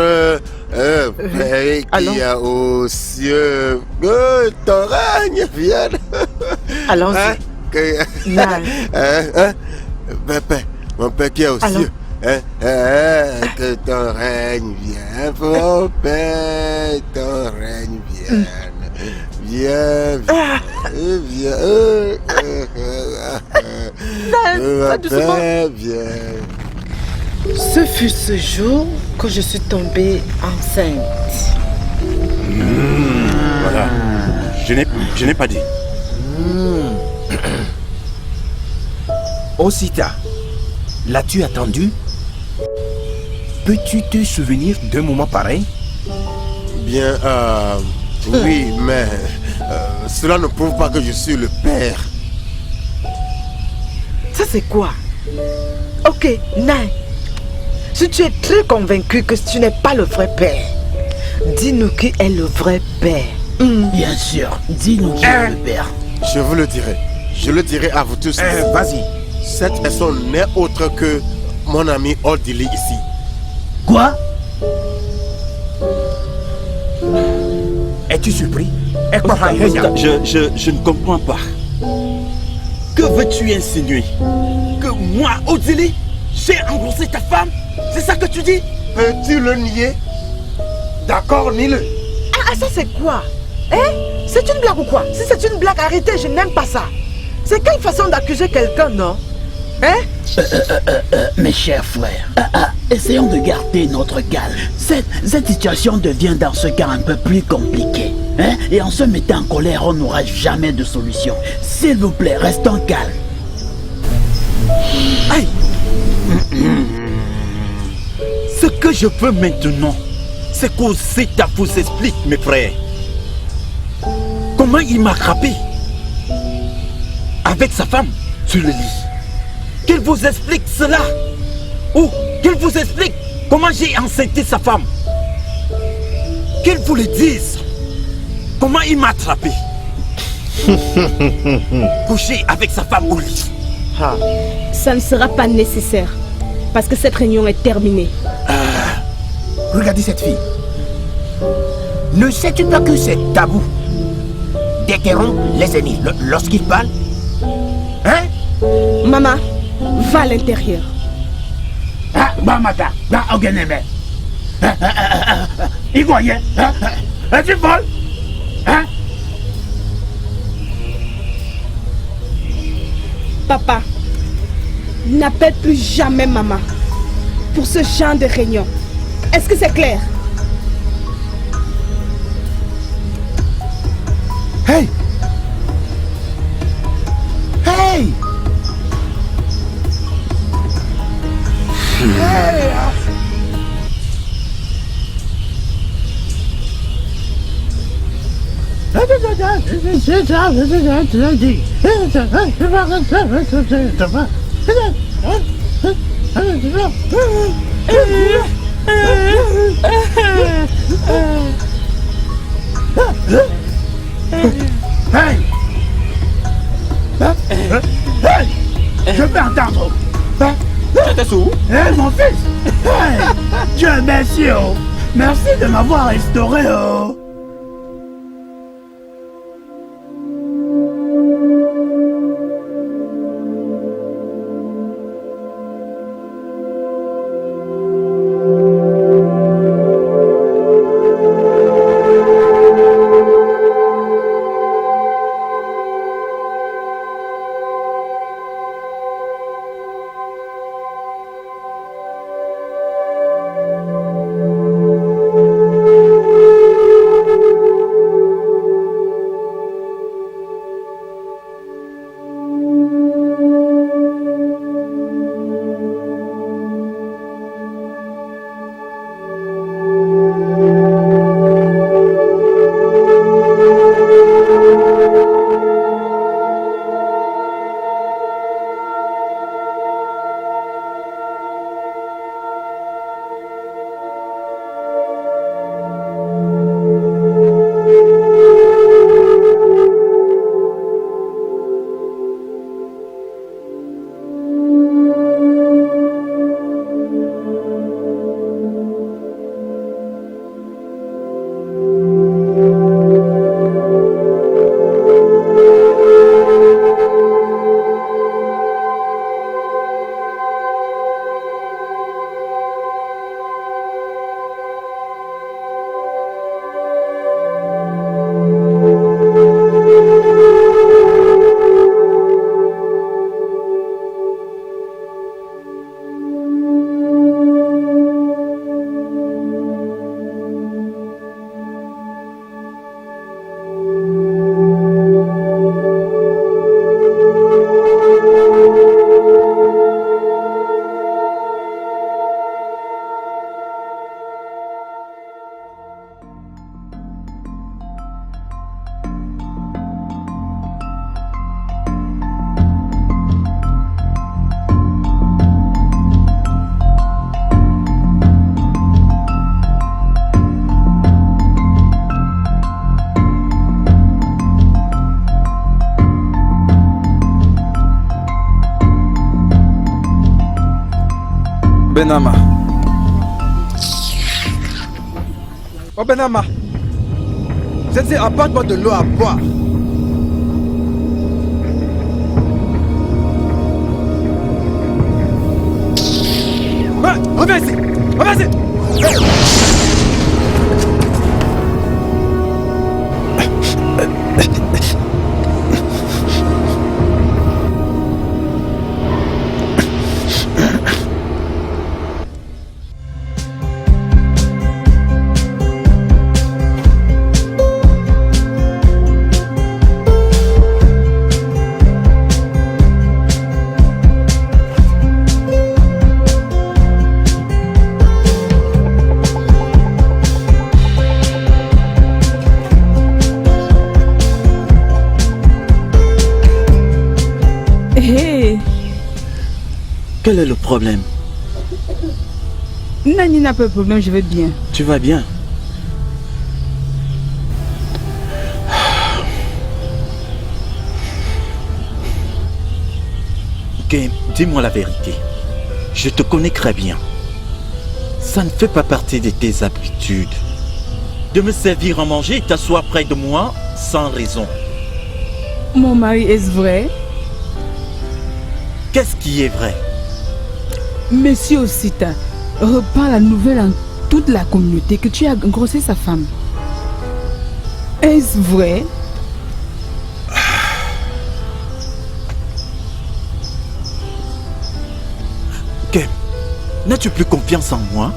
Père qui a aux cieux, que ton règne vienne. Allons-y. Père, mon père qui est aux cieux. Que ton règne vienne, mon père, ton règne vienne. Viens. Ce fut ce jour que je suis tombée enceinte. Voilà. Je n'ai pas dit. Osita, l'as-tu attendu? Peux-tu te souvenir d'un moment pareil? Bien, oui, mais cela ne prouve pas que je suis le père. Ça c'est quoi? Ok, Nai. Si tu es très convaincu que tu n'es pas le vrai père, dis-nous qui est le vrai père. Bien sûr, dis-nous qui est le père. Je vous le dirai. Je le dirai à vous tous. Vas-y. Cette personne n'est autre que mon ami Odili ici. Quoi? Es-tu surpris? Je ne comprends pas. Que veux-tu insinuer? Que moi, Odili, j'ai engrossé ta femme? C'est ça que tu dis? Peux-tu le nier? D'accord, nie-le. Ah, ça c'est quoi? C'est une blague ou quoi? Si c'est une blague, arrêtez, je n'aime pas ça. C'est quelle façon d'accuser quelqu'un, non? Mes chers frères, essayons de garder notre calme. Cette situation devient dans ce cas un peu plus compliquée. Et en se mettant en colère, on n'aura jamais de solution. S'il vous plaît, restons calmes. Aïe. Ce que je veux maintenant, c'est qu'Ozeta vous explique, mes frères. Comment il m'a frappé avec sa femme sur le lit. Qu'il vous explique cela. Ou qu'il vous explique comment j'ai enceinté sa femme. Qu'il vous le dise. Comment il m'a attrapé. Couché avec sa femme au lit. Ça ne sera pas nécessaire. Parce que cette réunion est terminée. Regardez cette fille. Ne sais-tu pas que c'est tabou d'interrompre les ennemis lorsqu'ils parlent? Hein? Maman, va à l'intérieur. Ah, Mamata, va au Guénémé. Il voyait. Tu voles? Hein? Papa, n'appelle plus jamais maman pour ce genre de réunion. Est-ce que c'est clair? Hey! Hey! Hey! Hey! Hey! Je peux entendre. J'étais sourd. Hey, mon fils! Hey! Dieu merci, oh! Merci de m'avoir restauré, oh! Benama. Oh Benama. Je dis, apporte-moi de l'eau à boire. Ouais, reviens ici. Reviens ici. Quel est le problème? Nani n'a pas de problème, je vais bien. Tu vas bien? Ok, dis-moi la vérité. Je te connais très bien. Ça ne fait pas partie de tes habitudes de me servir à manger et t'asseoir près de moi sans raison. Mon mari, est-ce vrai? Qu'est-ce qui est vrai? Monsieur Osita reprend la nouvelle en toute la communauté que tu as engrossé sa femme. Est-ce vrai? Kem, n'as-tu plus confiance en moi?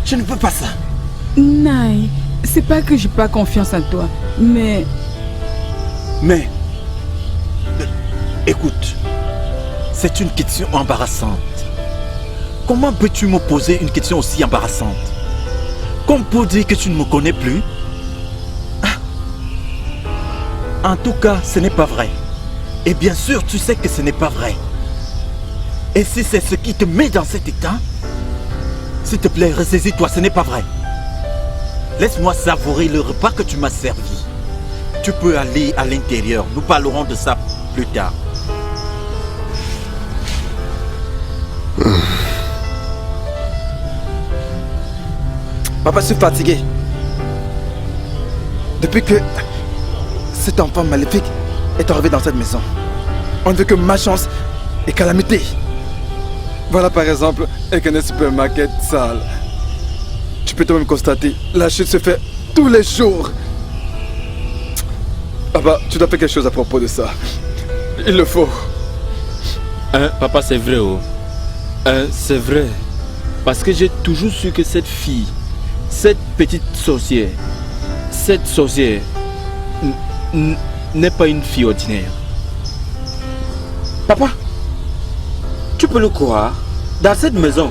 Je ne veux pas ça. Naï, c'est pas que j'ai pas confiance en toi, mais... Écoute, c'est une question embarrassante. Comment peux-tu me poser une question aussi embarrassante? Comme pour dire que tu ne me connais plus? En tout cas, ce n'est pas vrai. Et bien sûr, tu sais que ce n'est pas vrai. Et si c'est ce qui te met dans cet état, s'il te plaît, ressaisis-toi, ce n'est pas vrai. Laisse-moi savourer le repas que tu m'as servi. Tu peux aller à l'intérieur, nous parlerons de ça plus tard. Papa, je suis fatigué. Depuis que cet enfant maléfique est arrivé dans cette maison, on ne veut que malchance et calamité. Voilà par exemple un supermarché sale. Tu peux toi-même constater, la chute se fait tous les jours. Papa, tu dois faire quelque chose à propos de ça. Il le faut. Hein, papa, c'est vrai, oh. Hein, c'est vrai. Parce que j'ai toujours su que cette fille, cette petite sorcière, n'est pas une fille ordinaire. Papa, tu peux le croire, dans cette maison,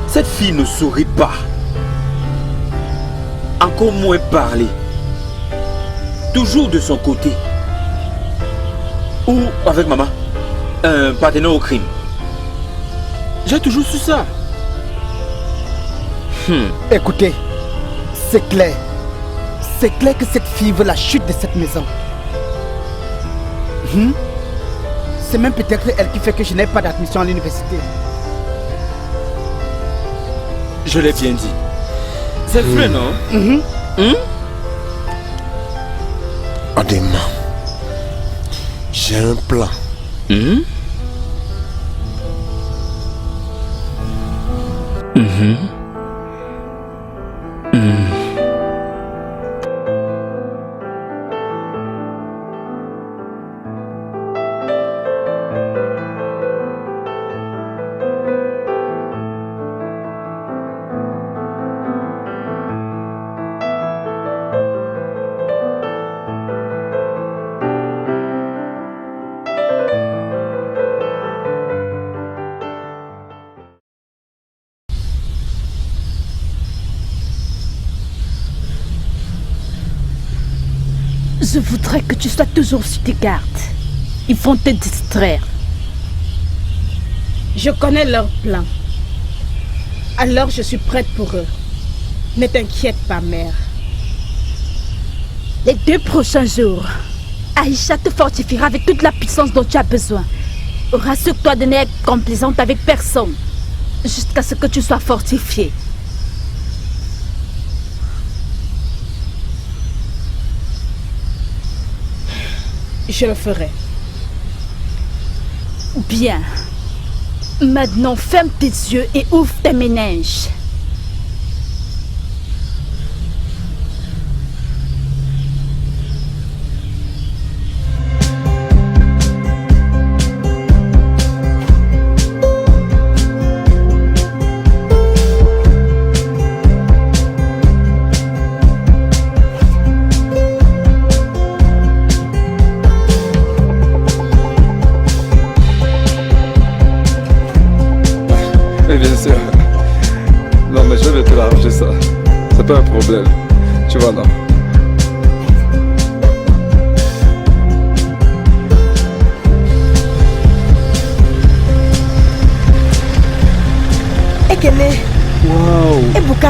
cette fille ne sourit pas. Encore moins parler. Toujours de son côté. Ou avec maman, un partenaire au crime. J'ai toujours su ça. Écoutez, c'est clair. C'est clair que cette fille veut la chute de cette maison. C'est même peut-être elle qui fait que je n'ai pas d'admission à l'université. Je l'ai bien dit. C'est vrai, non? Adema, j'ai un plan. Je voudrais que tu sois toujours sur tes gardes. Ils vont te distraire. Je connais leur plan. Alors je suis prête pour eux. Ne t'inquiète pas, mère. Les 2 prochains jours, Aïcha te fortifiera avec toute la puissance dont tu as besoin. Rassure-toi de n'être complaisante avec personne, jusqu'à ce que tu sois fortifiée. Je le ferai. Bien. Maintenant, ferme tes yeux et ouvre tes méninges. C'est pas un problème. Tu vois, non?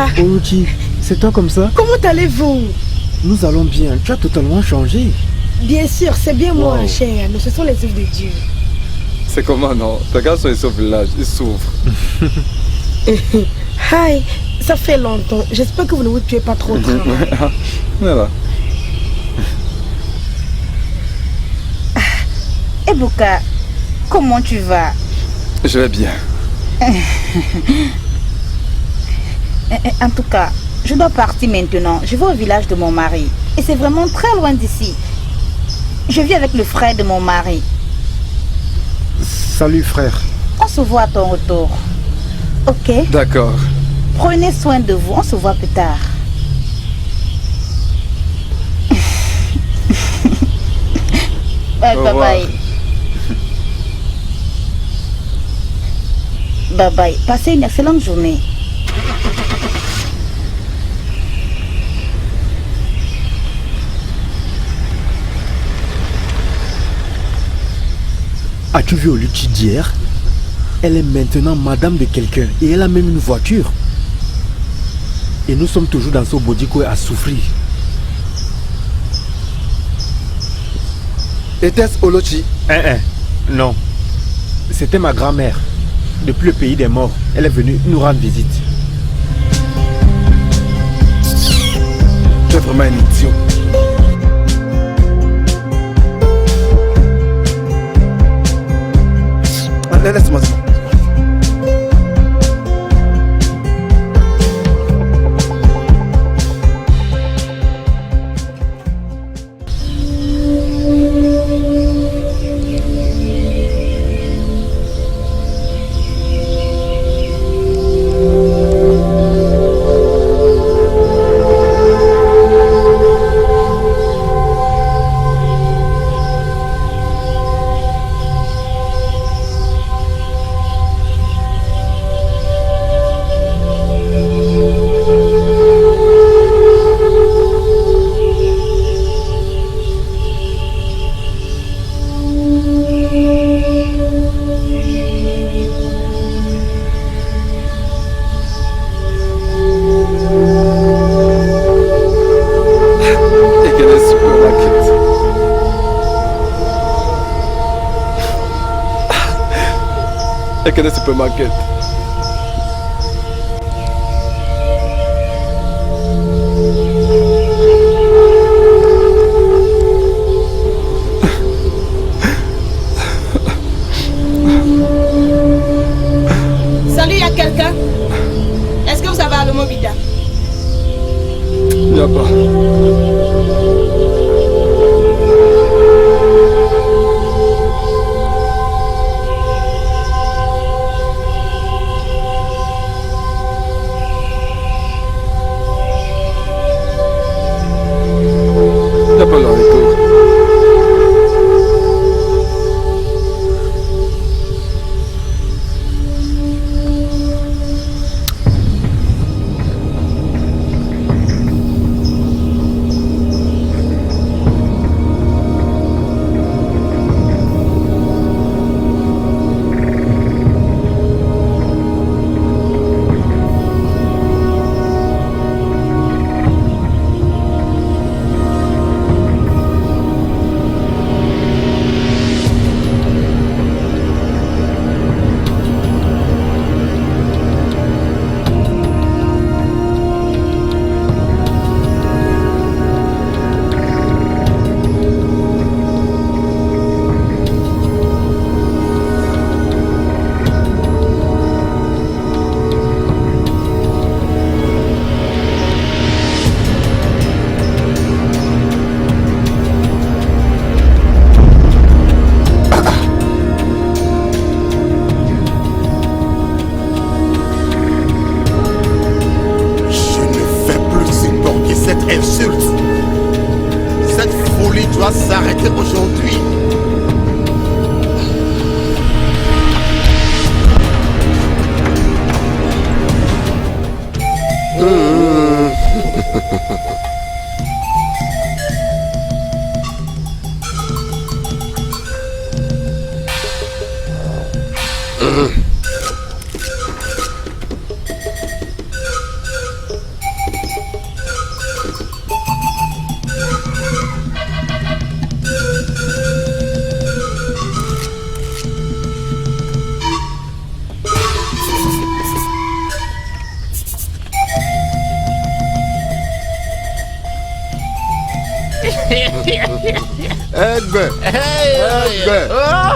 Bouka. Oluchi, c'est toi comme ça? Comment allez-vous? Nous allons bien, tu as totalement changé. Bien sûr, c'est bien moi, cher, mais ce sont les œuvres de Dieu. C'est comment, non? Tes gars sont ici au village, ils souffrent. Hi, ça fait longtemps. J'espère que vous ne vous tuez pas trop au travail. Voilà. Et Bouka, comment tu vas? Je vais bien. En tout cas, je dois partir maintenant. Je vais au village de mon mari. Et c'est vraiment très loin d'ici. Je vis avec le frère de mon mari. Salut frère. On se voit à ton retour. Ok? D'accord. Prenez soin de vous. On se voit plus tard. Bye bye. Bye bye. Passez une excellente journée. As-tu vu Oluchi d'hier? Elle est maintenant madame de quelqu'un et elle a même une voiture. Et nous sommes toujours dans ce Bodiko à souffrir. Était-ce Oluchi? Non. C'était ma grand-mère. Depuis le pays des morts, elle est venue nous rendre visite. Tu es vraiment un idiot. Laisse-moi ça. Ekene Supermarket. Salut, il y a quelqu'un? Est-ce que vous avez un Mobida? Il n'y a pas.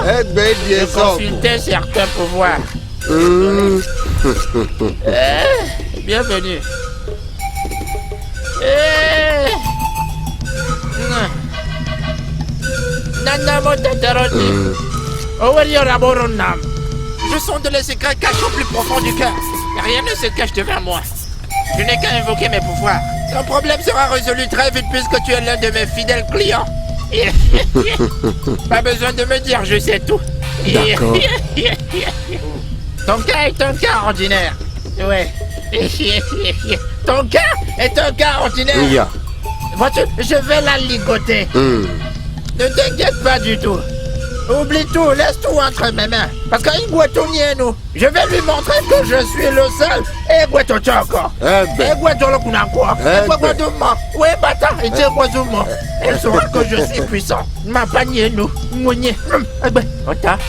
Egbe, consulter certains pouvoirs. Bienvenue. Je sonde les secrets cachés au plus profond du cœur. Rien ne se cache devant moi. Je n'ai qu'à invoquer mes pouvoirs. Ton problème sera résolu très vite puisque tu es l'un de mes fidèles clients. Pas besoin de me dire, je sais tout. D'accord. Ton cas est un cas ordinaire. Ouais. Ton cas est un cas ordinaire. Yeah. Vois-tu, je vais la ligoter. Ne t'inquiète pas du tout. Oublie tout, laisse tout entre mes mains. Parce que nous, je vais lui montrer que je suis le seul. Et Gueto Choko. Et Gueto Lokunakwa. Et Gueto Mo. Oui, Bata. Et Gueto Mo. Elle saura que je suis puissant. Ma panier, nous. Mounier. Ota.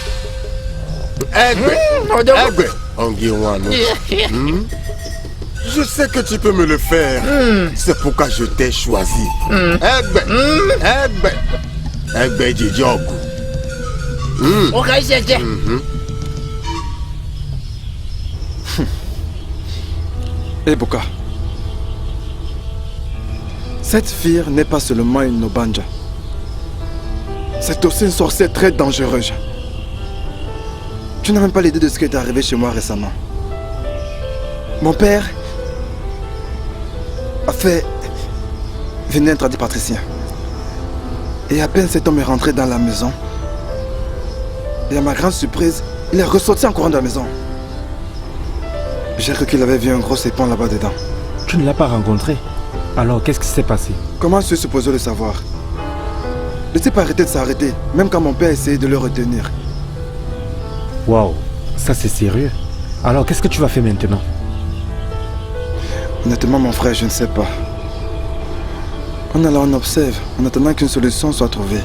Je sais que tu peux me le faire. C'est pourquoi je t'ai choisi. Egbe Djidjogu. Eh Boka, cette fille n'est pas seulement une Nobanja. C'est aussi une sorcière très dangereuse. Tu n'as même pas l'idée de ce qui est arrivé chez moi récemment. Mon père a fait venir un tradit patricien. Et à peine cet homme est rentré dans la maison, et à ma grande surprise, il est ressorti en courant de la maison. J'ai cru qu'il avait vu un gros serpent là-bas dedans. Tu ne l'as pas rencontré. Alors, qu'est-ce qui s'est passé? Comment suis-je supposé le savoir? Ne s'est pas arrêté de s'arrêter, même quand mon père essayait de le retenir. Waouh, ça c'est sérieux. Alors, qu'est-ce que tu vas faire maintenant? Honnêtement, mon frère, je ne sais pas. On est là, on observe, en attendant qu'une solution soit trouvée.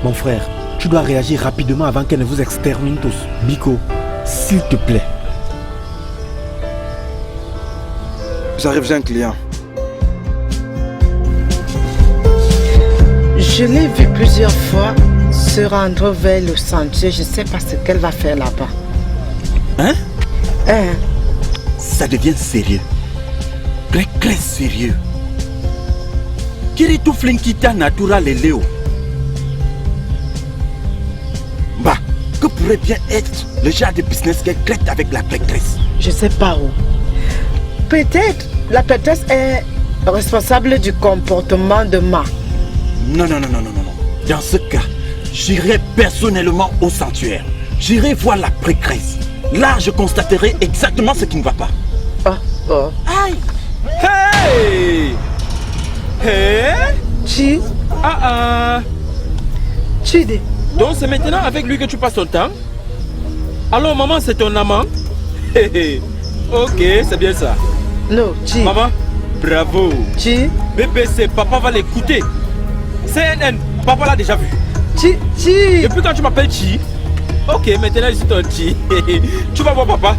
Mon frère, tu dois réagir rapidement avant qu'elle ne vous extermine tous. Biko, s'il te plaît. J'arrive, j'ai un client. Je l'ai vu plusieurs fois se rendre vers le sentier. Je ne sais pas ce qu'elle va faire là-bas. Hein? Ça devient sérieux. Très très sérieux. Kiritu Flinkita Natura Leleo. Bah, que pourrait bien être le genre de business qu'elle traite avec la prêtresse? Je sais pas où. Peut-être la prêtresse est responsable du comportement de Ma. Non. Dans ce cas, j'irai personnellement au sanctuaire. J'irai voir la prêtresse. Là, je constaterai exactement ce qui ne va pas. Aïe! Hey! Hey! Chi? Chidi. Donc c'est maintenant avec lui que tu passes ton temps? Alors maman, c'est ton amant? Ok, c'est bien ça. Non, Chi. Maman, bravo. Chi. BBC, papa va l'écouter. CNN, papa l'a déjà vu. Chi. Depuis quand tu m'appelles Chi? Ok, maintenant je suis ton Chi. Tu vas voir papa?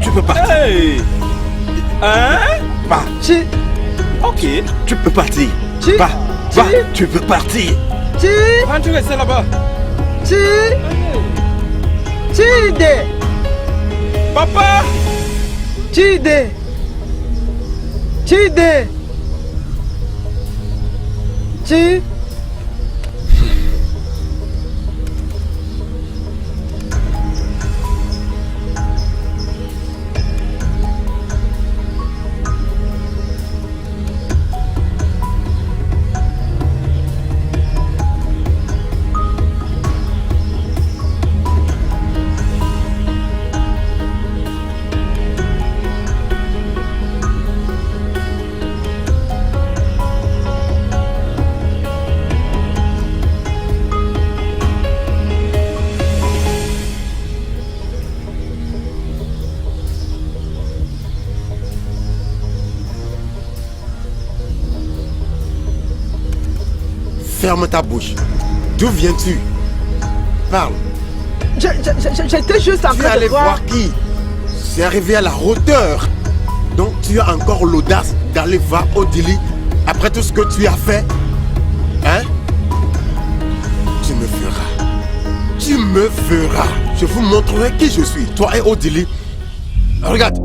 Tu peux partir. Hey! Hein? Bah. Chi. Ok. Tu peux partir. Chi. Va, tu peux partir. Chi. Quand tu restes là-bas. Chi. Chide. Papa. Chide. Chi. Ferme ta bouche. D'où viens-tu? Parle. J'étais juste en Tu es train allé de voir qui? C'est arrivé à la hauteur. Donc tu as encore l'audace d'aller voir Odili Après tout ce que tu as fait, hein? Tu me feras. Tu me feras. Je vous montrerai qui je suis, toi et Odili. Regarde.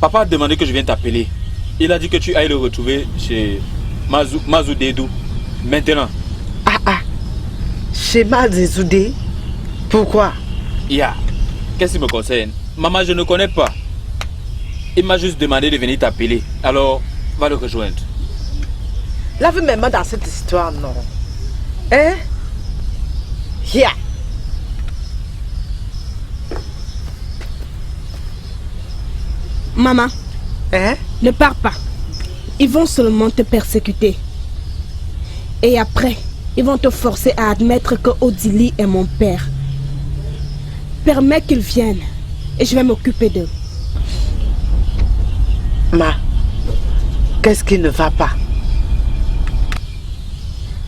Papa a demandé que je vienne t'appeler. Il a dit que tu ailles le retrouver chez Mazou Dedou. Maintenant. Chez Mazou? Pourquoi? Qu'est-ce qui me concerne? Maman, je ne connais pas. Il m'a juste demandé de venir t'appeler. Alors, va le rejoindre. Lave mes mains dans cette histoire, non? Hein? Yeah. Maman, hein? Ne pars pas. Ils vont seulement te persécuter. Et après, ils vont te forcer à admettre que Odili est mon père. Permets qu'ils viennent et je vais m'occuper d'eux. Ma, qu'est-ce qui ne va pas?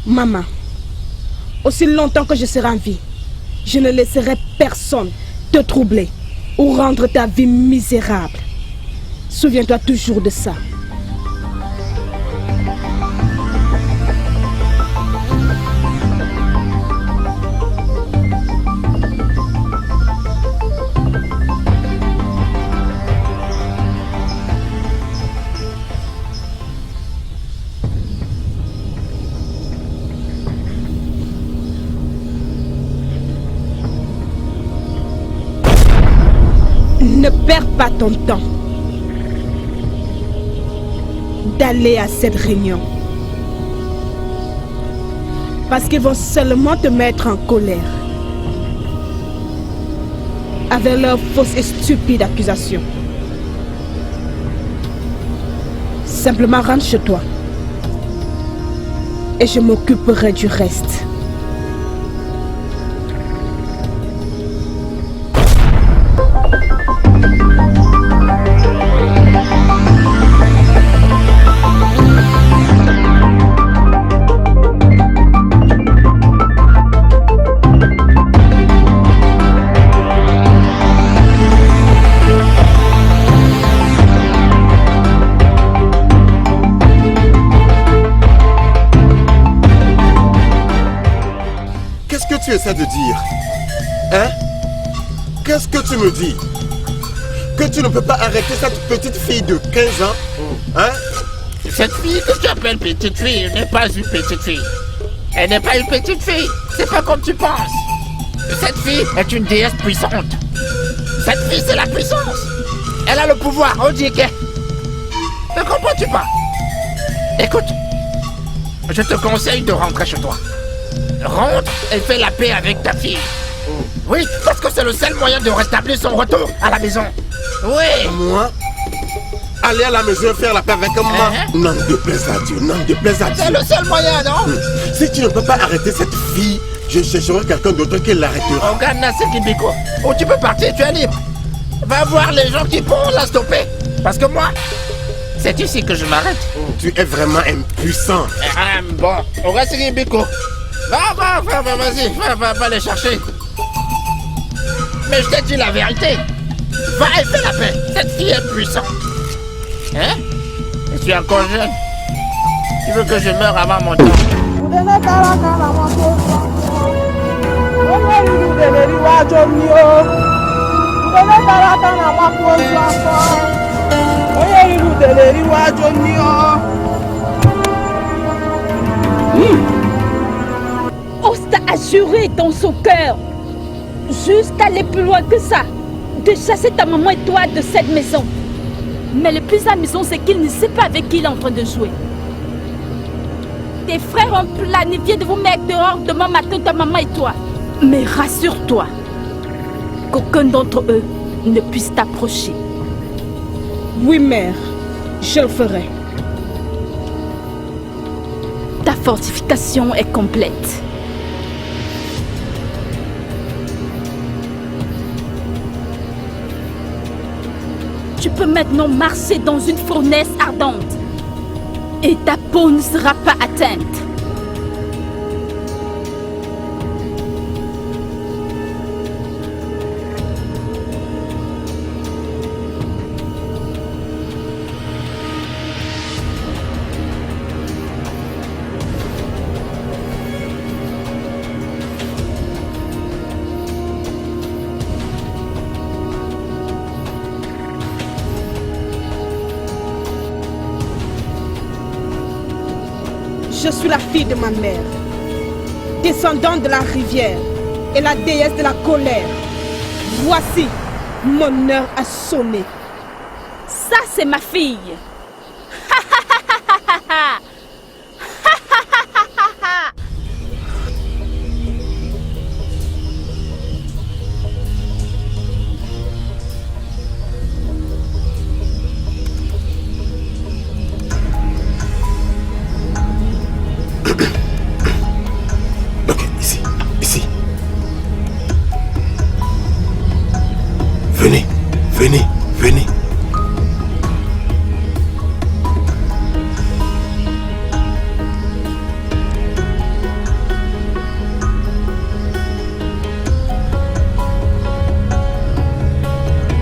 Maman, aussi longtemps que je serai en vie, je ne laisserai personne te troubler ou rendre ta vie misérable. Souviens-toi toujours de ça. Ne perds pas ton temps d'aller à cette réunion. Parce qu'ils vont seulement te mettre en colère avec leurs fausses et stupides accusations. Simplement rentre chez toi et je m'occuperai du reste. Tu essaies de dire? Hein? Qu'est-ce que tu me dis? Que tu ne peux pas arrêter cette petite fille de 15 ans? Hein? Cette fille que tu appelles petite fille n'est pas une petite fille. Elle n'est pas une petite fille. C'est pas comme tu penses. Cette fille est une déesse puissante. Cette fille, c'est la puissance. Elle a le pouvoir, on dit que... Ne comprends-tu pas? Écoute, je te conseille de rentrer chez toi. Rentre et fais la paix avec ta fille. Oui, parce que c'est le seul moyen de rétablir son retour à la maison. Oui. Moi? Aller à la maison et faire la paix avec moi? Non, déplaise à Dieu, non, déplaise à Dieu. C'est le seul moyen, non? Si tu ne peux pas arrêter cette fille, je chercherai quelqu'un d'autre qui l'arrêtera. Regarde Nassir Kibiko. Oh, tu peux partir, tu es libre. Va voir les gens qui pourront la stopper. Parce que moi, c'est ici que je m'arrête. Tu es vraiment impuissant. Bon, on reste Kibiko. Vas-y, va les chercher. Mais je t'ai dit la vérité. Va et fais la paix. Cette fille est puissante. Hein? Je suis encore jeune. Tu veux que je meure avant mon temps? Osta a juré dans son cœur, jusqu'à aller plus loin que ça, de chasser ta maman et toi de cette maison. Mais le plus amusant, c'est qu'il ne sait pas avec qui il est en train de jouer. Tes frères ont planifié de vous mettre dehors demain matin, ta maman et toi. Mais rassure-toi, qu'aucun d'entre eux ne puisse t'approcher. Oui, mère, je le ferai. Ta fortification est complète. Tu peux maintenant marcher dans une fournaise ardente. Et ta peau ne sera pas atteinte. Je suis la fille de ma mère, descendante de la rivière et la déesse de la colère. Voici, mon heure a sonné. Ça, c'est ma fille. Venez, venez, venez.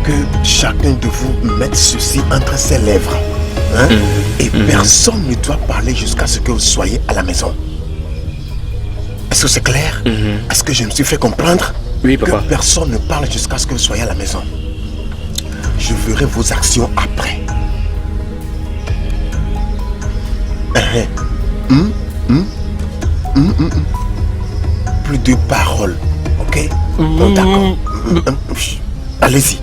Que chacun de vous mette ceci entre ses lèvres. Hein? Et personne ne doit parler jusqu'à ce que vous soyez à la maison. Est-ce que c'est clair? Est-ce que je me suis fait comprendre? Oui, papa. Que personne ne parle jusqu'à ce que vous soyez à la maison. Je verrai vos actions après. Plus de paroles, ok? D'accord. Allez-y.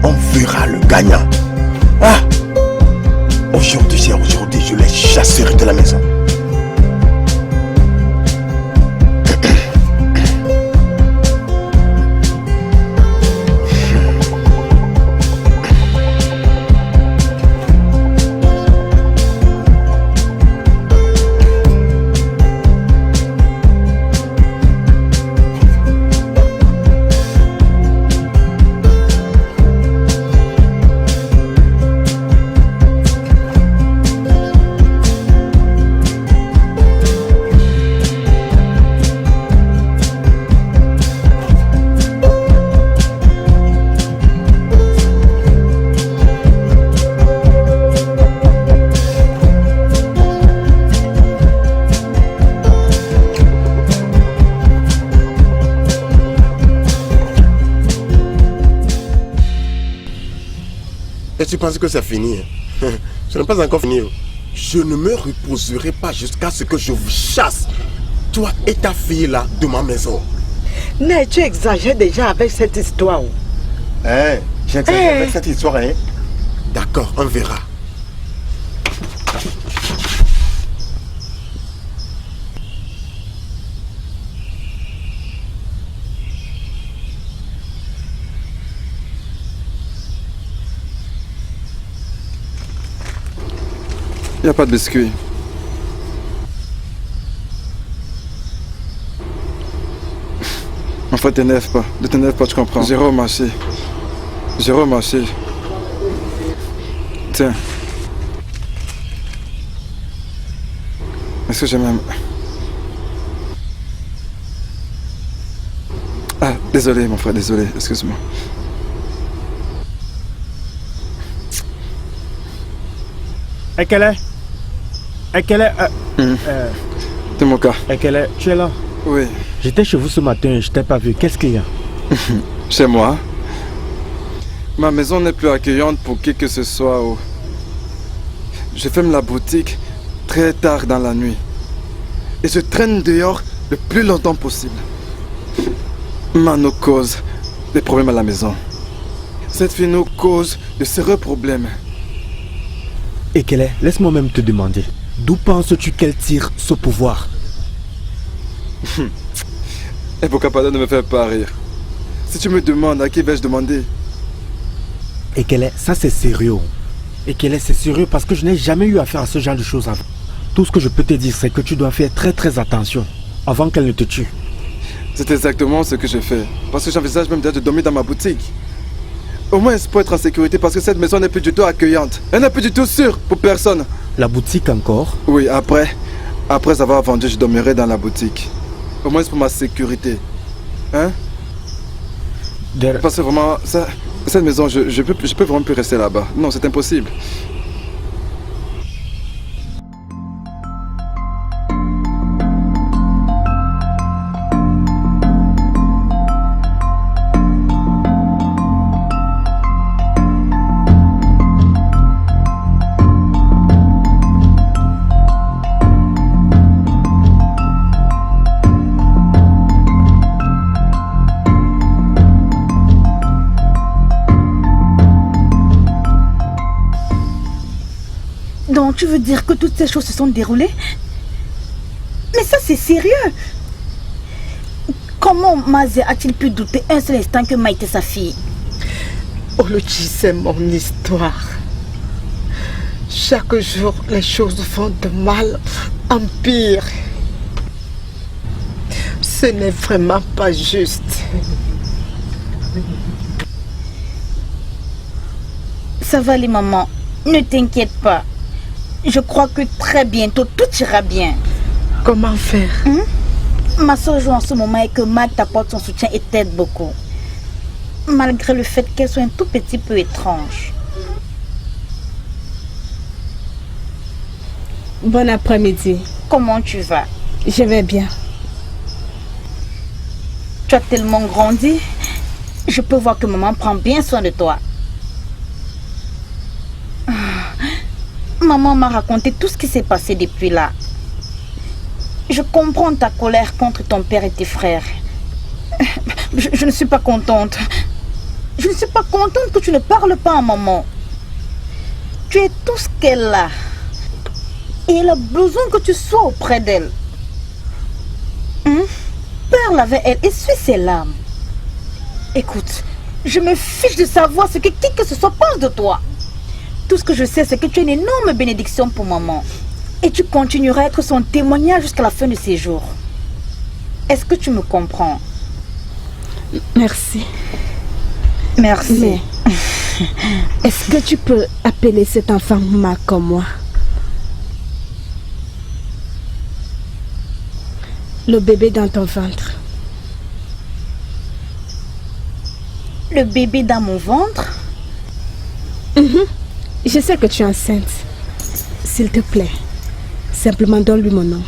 On verra le gagnant. Ah! Aujourd'hui, je les chasserai de la maison. Tu penses que c'est fini? Ce n'est pas encore fini. Je ne me reposerai pas jusqu'à ce que je vous chasse, toi et ta fille là, de ma maison. Mais tu exagères déjà avec cette histoire. J'exagère avec cette histoire, hein? D'accord, on verra. Il n'y a pas de biscuit. Enfin, t'énerve pas. Ne t'énerve pas, tu comprends. J'ai remarché. J'ai remarché. Tiens. Est-ce que j'ai même... Ah, désolé mon frère, désolé. Excuse-moi. Et quelle est? C'est mon cas. Et quelle est? Tu es là? Oui. J'étais chez vous ce matin et je t'ai pas vu. Qu'est-ce qu'il y a? Chez moi? Ma maison n'est plus accueillante pour qui que ce soit. Je ferme la boutique très tard dans la nuit. Et je traîne dehors le plus longtemps possible. Mano cause des problèmes à la maison. Cette fille nous cause de sérieux problèmes. Et quelle est? Laisse-moi même te demander. D'où penses-tu qu'elle tire ce pouvoir? Et pourquoi pas, ne me fais pas rire. Si tu me demandes, à qui vais-je demander? Et quelle est? Ça c'est sérieux. Et quelle est? C'est sérieux parce que je n'ai jamais eu affaire à ce genre de choses avant. Tout ce que je peux te dire, c'est que tu dois faire très attention avant qu'elle ne te tue. C'est exactement ce que je fais. Parce que j'envisage même déjà de dormir dans ma boutique. Au moins, c'est pour être en sécurité parce que cette maison n'est plus du tout accueillante. Elle n'est plus du tout sûre pour personne. La boutique encore? Oui, après avoir vendu, je dormirai dans la boutique. Au moins, c'est pour ma sécurité. Hein? Parce que vraiment, cette maison, je peux vraiment plus rester là-bas. Non, c'est impossible. Donc tu veux dire que toutes ces choses se sont déroulées? Mais ça c'est sérieux. Comment Mazé a-t-il pu douter un seul instant que Ma était sa fille? Olochi, c'est mon histoire. Chaque jour, les choses vont de mal en pire. Ce n'est vraiment pas juste. Ça va les mamans, ne t'inquiète pas. Je crois que très bientôt tout ira bien. Comment faire? Ma soeur joue en ce moment et que Mag t'apporte son soutien et t'aide beaucoup. Malgré le fait qu'elle soit un tout petit peu étrange. Bon après-midi. Comment tu vas? Je vais bien. Tu as tellement grandi. Je peux voir que maman prend bien soin de toi. Maman m'a raconté tout ce qui s'est passé depuis là. Je comprends ta colère contre ton père et tes frères. Je ne suis pas contente. Je ne suis pas contente que tu ne parles pas à maman. Tu es tout ce qu'elle a. Et elle a besoin que tu sois auprès d'elle. Parle avec elle et suis ses larmes. Écoute, je me fiche de savoir ce que qui que ce soit pense de toi. Tout ce que je sais, c'est que tu es une énorme bénédiction pour maman. Et tu continueras à être son témoignage jusqu'à la fin de ses jours. Est-ce que tu me comprends? Merci. Merci. Mais est-ce que tu peux appeler cet enfant Ma comme moi? Le bébé dans ton ventre. Le bébé dans mon ventre? Je sais que tu es enceinte. S'il te plaît, simplement donne-lui mon nom.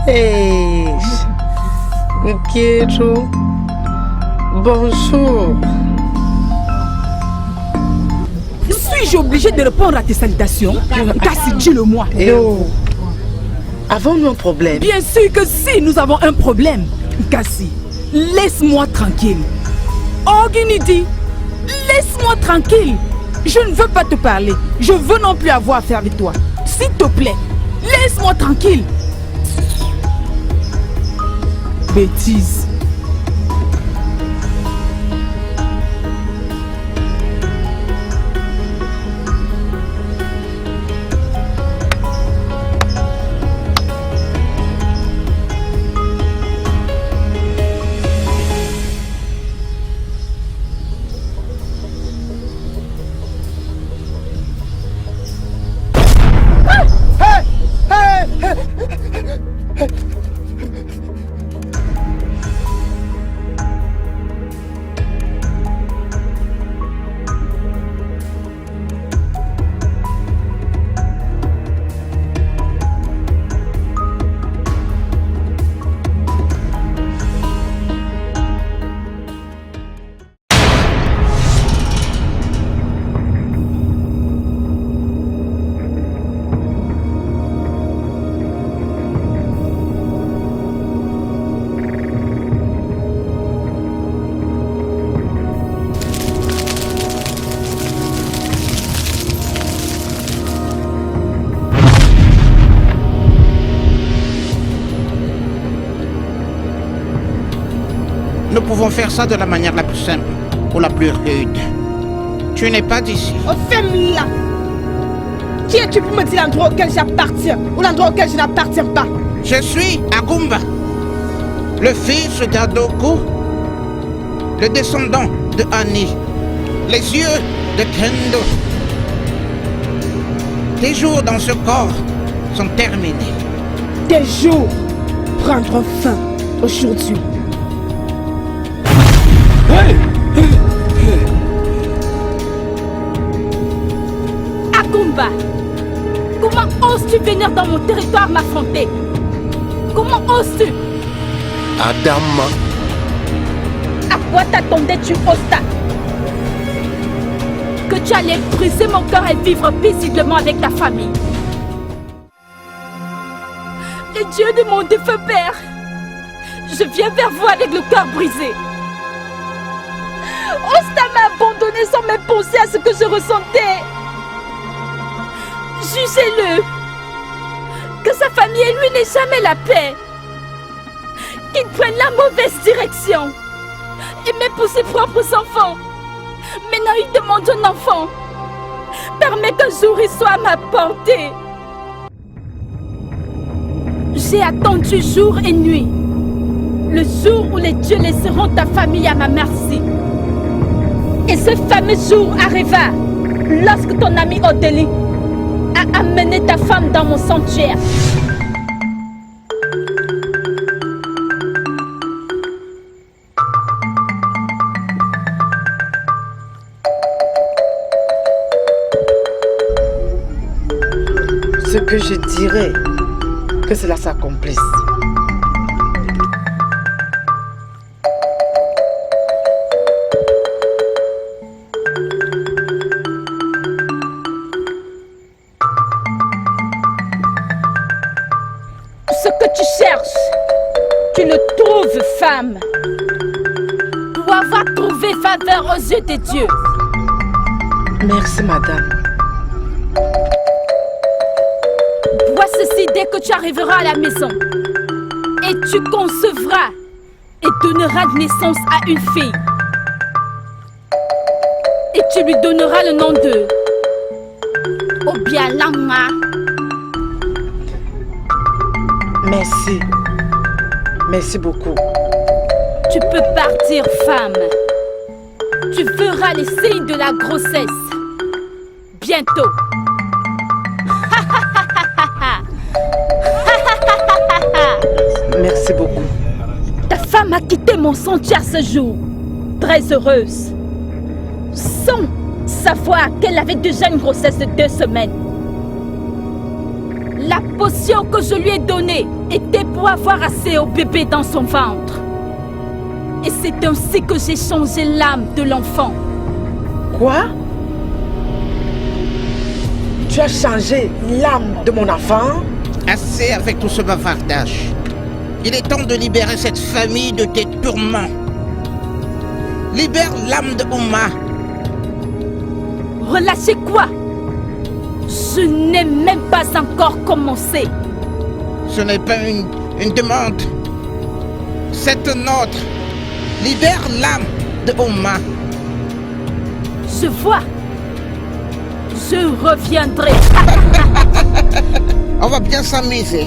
Hey, Nkiru, bonjour. Suis-je obligé de répondre à tes salutations? Kassi, dis-le-moi. Yo, avons-nous un problème? Bien sûr que si, nous avons un problème. Kassi, laisse-moi tranquille. Oginidi, laisse-moi tranquille. Je ne veux pas te parler. Je veux non plus avoir affaire avec toi. S'il te plaît, laisse-moi tranquille. Bêtise. Nous pouvons faire ça de la manière la plus simple ou la plus rude. Tu n'es pas d'ici. Oh, femme-là! Qui es-tu pour me dire l'endroit auquel j'appartiens ou l'endroit auquel je n'appartiens pas? Je suis Agumba, le fils d'Adoku, le descendant de Annie, les yeux de Kendo. Tes jours dans ce corps sont terminés. Tes jours prendront fin aujourd'hui. Agumba, comment oses-tu venir dans mon territoire m'affronter? Comment oses-tu? Adama. À quoi t'attendais-tu, Osta? Que tu allais briser mon cœur et vivre paisiblement avec ta famille. Les dieux de mon défunt père, je viens vers vous avec le cœur brisé. Osta m'a abandonné sans même penser à ce que je ressentais. Jugez-le. Que sa famille et lui n'aient jamais la paix. Qu'il prenne la mauvaise direction. Et même pour ses propres enfants. Maintenant il demande un enfant. Permets qu'un jour il soit à ma portée. J'ai attendu jour et nuit. Le jour où les dieux laisseront ta famille à ma merci. Et ce fameux jour arriva lorsque ton ami Odeli a amené ta femme dans mon sanctuaire. Ce que je dirais, que cela s'accomplisse. Ce que tu cherches, tu le trouves, femme. Pour avoir trouvé faveur aux yeux des dieux. Merci, madame. Vois ceci dès que tu arriveras à la maison. Et tu concevras et donneras naissance à une fille. Et tu lui donneras le nom de Obialama. Merci. Merci beaucoup. Tu peux partir, femme. Tu feras les signes de la grossesse. Bientôt. Merci beaucoup. Ta femme a quitté mon sanctuaire ce jour. Très heureuse. Sans savoir qu'elle avait déjà une grossesse de 2 semaines. La potion que je lui ai donnée était pour avoir assez au bébé dans son ventre. Et c'est ainsi que j'ai changé l'âme de l'enfant. Quoi? Tu as changé l'âme de mon enfant? Assez avec tout ce bavardage. Il est temps de libérer cette famille de tes tourments. Libère l'âme de Ouma. Relâchez quoi? Je n'ai même pas encore commencé. Ce n'est pas une demande. C'est un ordre. Libère l'âme de Oma. Je vois. Je reviendrai. On va bien s'amuser.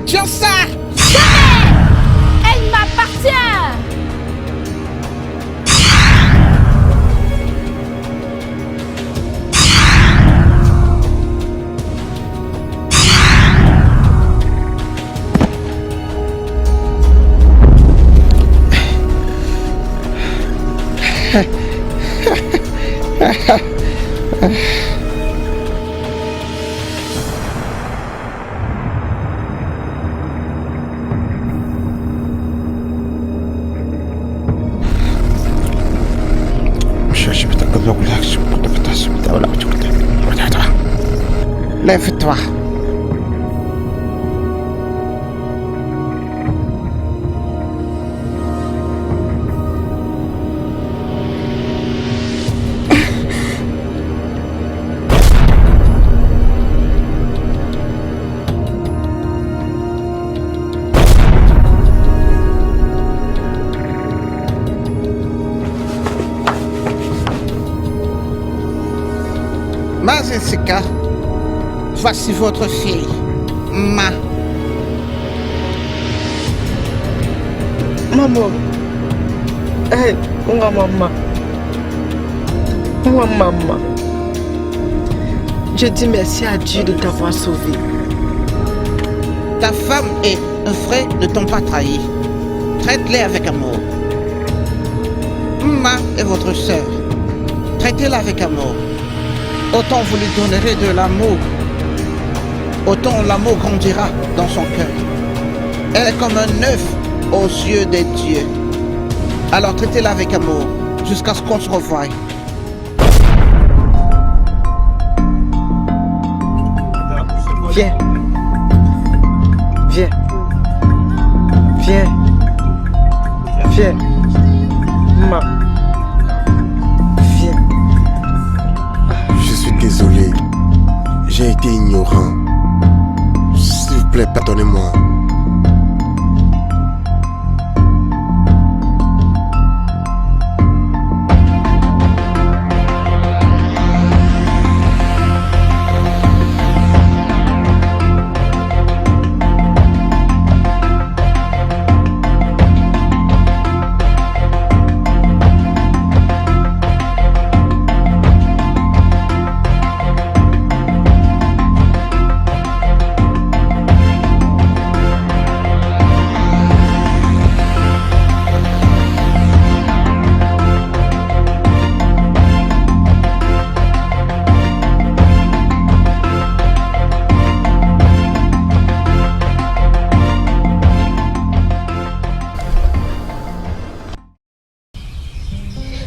Tiens ça! Jamais! Elle m'appartient! Lève-toi. Ma Jessica, voici votre fille, Ma. Maman. Hey, maman. Maman. Je dis merci à Dieu de t'avoir sauvé. Ta femme et un frère ne t'ont pas trahi. Traite-les avec amour. Ma est votre sœur. Traitez-la avec amour. Autant vous lui donnerez de l'amour, autant l'amour grandira dans son cœur. Elle est comme un œuf aux yeux des dieux. Alors traitez-la avec amour jusqu'à ce qu'on se revoie. Viens. Viens. Viens. Viens. Ma. Viens. Je suis désolé. J'ai été ignorant. S'il vous plaît, pardonnez-moi.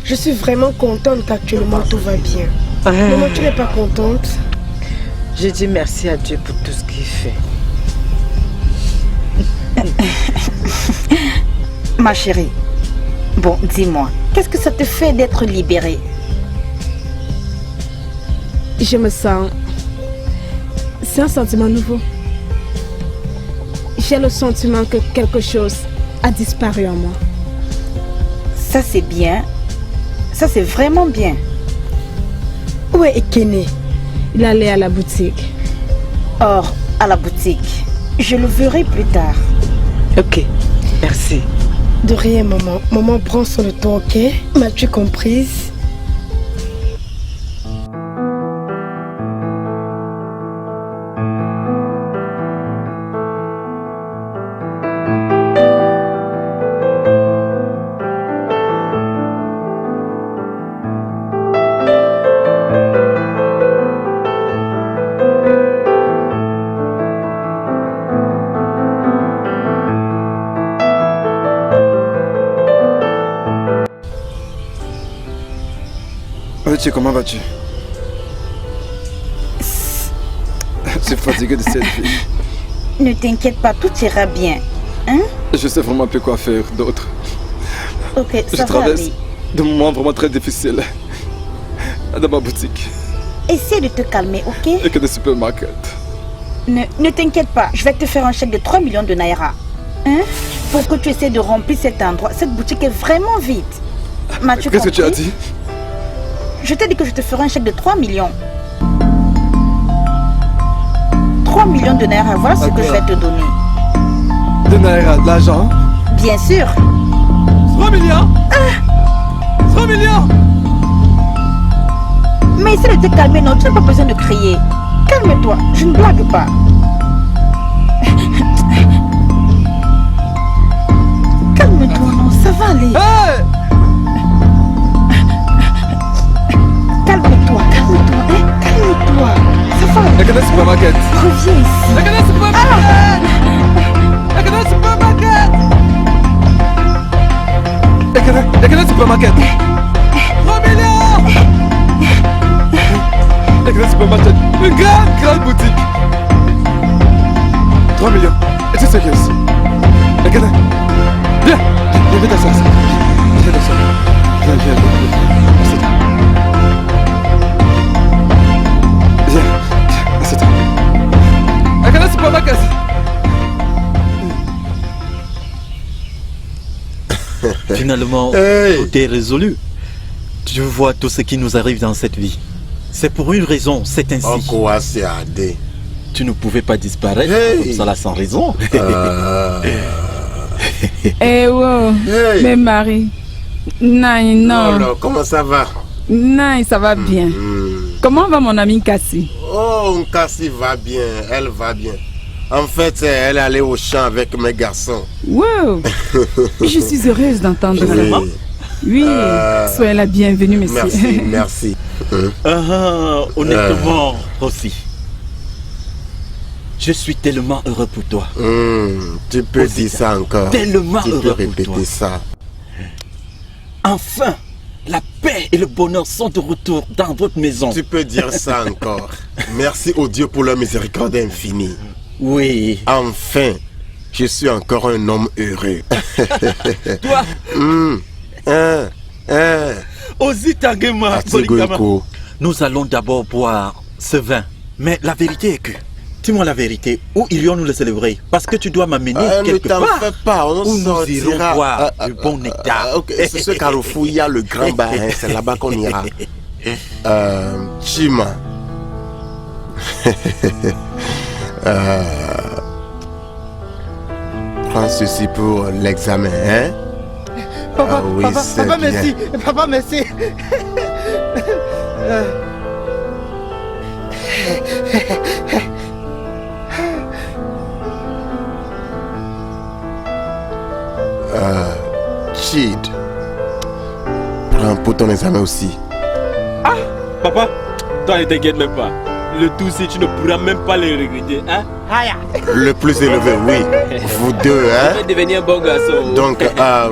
Je suis vraiment contente qu'actuellement tout va bien. Maman, tu n'es pas contente? Je dis merci à Dieu pour tout ce qu'il fait. Ma chérie, bon, dis-moi, qu'est-ce que ça te fait d'être libérée? Je me sens... C'est un sentiment nouveau. J'ai le sentiment que quelque chose a disparu en moi. Ça c'est bien. Ça c'est vraiment bien. Où est Ekene? Il allait à la boutique. Or, à la boutique. Je le verrai plus tard. Ok, merci. De rien, maman. Maman prend sur le temps, ok? M'as-tu comprise? Comment vas-tu? C'est fatigué de cette vie. Ne t'inquiète pas, tout ira bien. Hein? Je sais vraiment plus quoi faire d'autre. Ok, Je ça va traverse aller. des moments vraiment très difficiles dans ma boutique Essaie de te calmer, ok? et que des supermarkets. Ne t'inquiète pas, je vais te faire un chèque de 3 millions de naira. Hein? Pour que tu essaies de remplir cet endroit. Cette boutique est vraiment vide. M'as-tu Qu'est-ce que tu as compris? dit? Je t'ai dit que je te ferai un chèque de 3 millions. 3 millions de naira, voilà ce que je vais te donner. De naira, de l'argent? Bien sûr. 3 millions? 3 millions? Mais essaie de te calmer, non, tu n'as pas besoin de crier. Calme-toi, je ne blague pas. Calme-toi, non, ça va aller. Calme-toi, calme-toi, hein, calme-toi. Ça va aller. La canne supermarket. Reviens ici. La canne supermarket. La canne supermarket. La canne supermarket. 3 millions. La canne supermarket. Une grande boutique. 3 millions. Et tu sais que c'est. La canne. Viens. Viens t'asseoir. Viens t'asseoir. Viens. Assieds-toi. La canne supermarket. Finalement, tout est résolu. Tu vois tout ce qui nous arrive dans cette vie. C'est pour une raison, c'est ainsi. En quoi c'est Adé? Tu ne pouvais pas disparaître comme ça là sans raison. Eh wow, mais Marie. Non. Non, comment ça va? Non, ça va bien. Comment va mon amie Cassie? Oh, Cassie va bien, elle va bien. En fait, elle est allée au champ avec mes garçons. Wow. Je suis heureuse d'entendre ça. Oui, soyez la bienvenue, monsieur. Merci. Honnêtement, aussi. Je suis tellement heureux pour toi. Tu peux dire ça encore. Tellement tu heureux peux pour répéter toi. ça. Enfin, la paix et le bonheur sont de retour dans votre maison. Tu peux dire ça encore. Merci au Dieu pour leur miséricorde infinie. Oui. Enfin, je suis encore un homme heureux. Toi Osi Tagema, nous allons d'abord boire ce vin. Mais la vérité est que, dis-moi la vérité, où irions-nous le célébrer? Parce que tu dois m'amener quelque part. Ne t'en fais pas, on où nous sortira. irons boire du bon nectar. C'est ce carrefour, il y a le grand bar, hein, c'est là-bas qu'on ira. Chima. Prends ceci pour l'examen, hein? Papa, oui, papa, merci. Papa, merci. Chid. Prends pour ton examen aussi. Ah, papa, toi ne t'inquiète même pas. Le tout, si tu ne pourras même pas le regretter, hein? Le plus élevé, oui. Vous deux, hein? Tu vas devenir un bon garçon. Donc,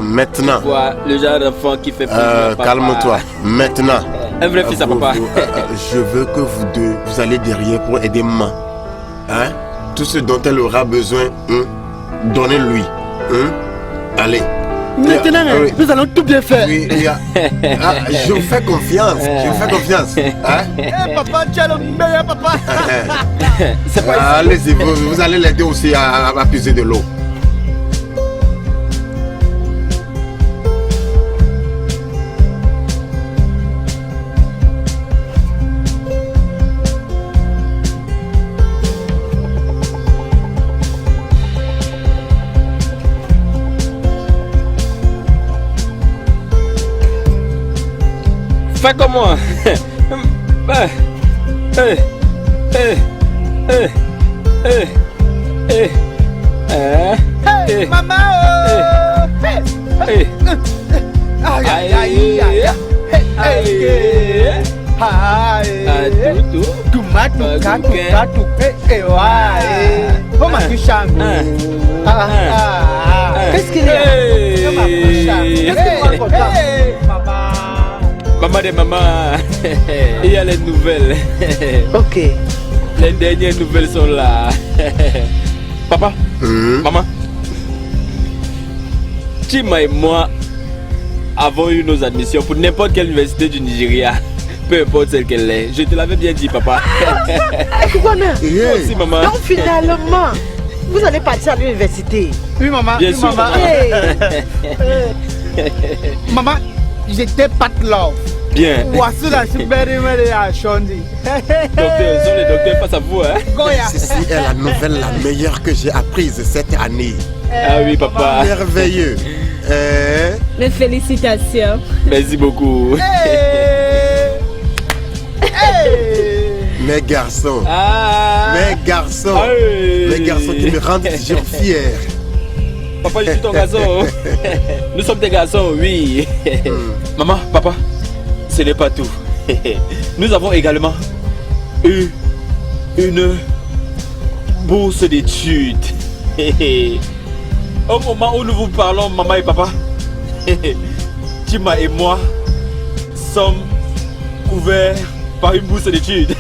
maintenant. Vois, le genre d'enfant qui fait plaisir à papa. Calme-toi. Maintenant. Un vrai fils à papa. Je veux que vous deux, vous allez derrière pour aider maman. Hein? Tout ce dont elle aura besoin, donnez-lui. Allez. Maintenant, nous allons tout bien faire. Oui, je vous fais confiance. Je vous fais confiance. Hein? Papa, tu es le meilleur papa. Allez-y, vous allez l'aider aussi à puiser de l'eau. Fais comme moi. Maman. Qu'est-ce qu'il y a? Maman de maman, il y a les nouvelles. Ok. Les dernières nouvelles sont là. Papa, maman, Chima et moi avons eu nos admissions pour n'importe quelle université du Nigeria. Peu importe celle qu'elle est. Je te l'avais bien dit, papa. Ekwana. Moi aussi, maman. Donc finalement, vous allez partir à l'université. Oui, maman. Bien oui, sûr, maman. Maman, j'étais pas de love. Bien. Voici la super humeur à Chondi. Docteur, sont les docteurs face à vous, hein. Ceci est la nouvelle la meilleure que j'ai apprise cette année. Ah oui, papa. Merveilleux. Mes félicitations. Merci beaucoup. Mes garçons, mes garçons qui me rendent toujours fier. Papa, je suis ton garçon. Nous sommes des garçons, oui. Maman, papa, ce n'est pas tout. Nous avons également eu une bourse d'études. Au moment où nous vous parlons, maman et papa, Chima et moi sommes couverts par une bourse d'études.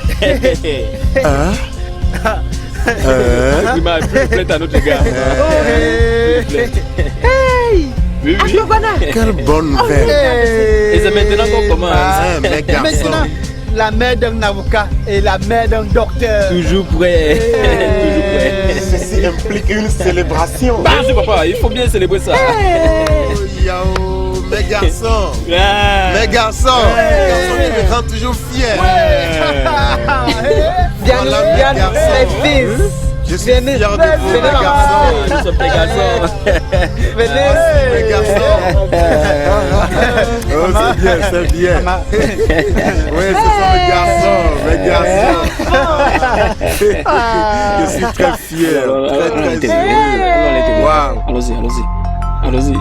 Plainte à notre égard. Hey! Oui, oui. Quelle bonne nouvelle. Et c'est maintenant qu'on commence. Mes garçons. Maintenant, la mère d'un avocat et la mère d'un docteur. Toujours prêt. Toujours prêt. Ceci implique une célébration. Bien sûr, papa, il faut bien célébrer ça. Oh, yao, mes garçons. Mes garçons. Mes garçons qui me rendent toujours fier. Voilà, mes garçons. Je suis fier de vous, mes garçons. Nous sommes des garçons. Venez, mes garçons. Oh, c'est bien, c'est bien. Oui, ce sont mes garçons, mes garçons. Je suis très fier, très heureux. Allons-y, allons-y. Allons-y.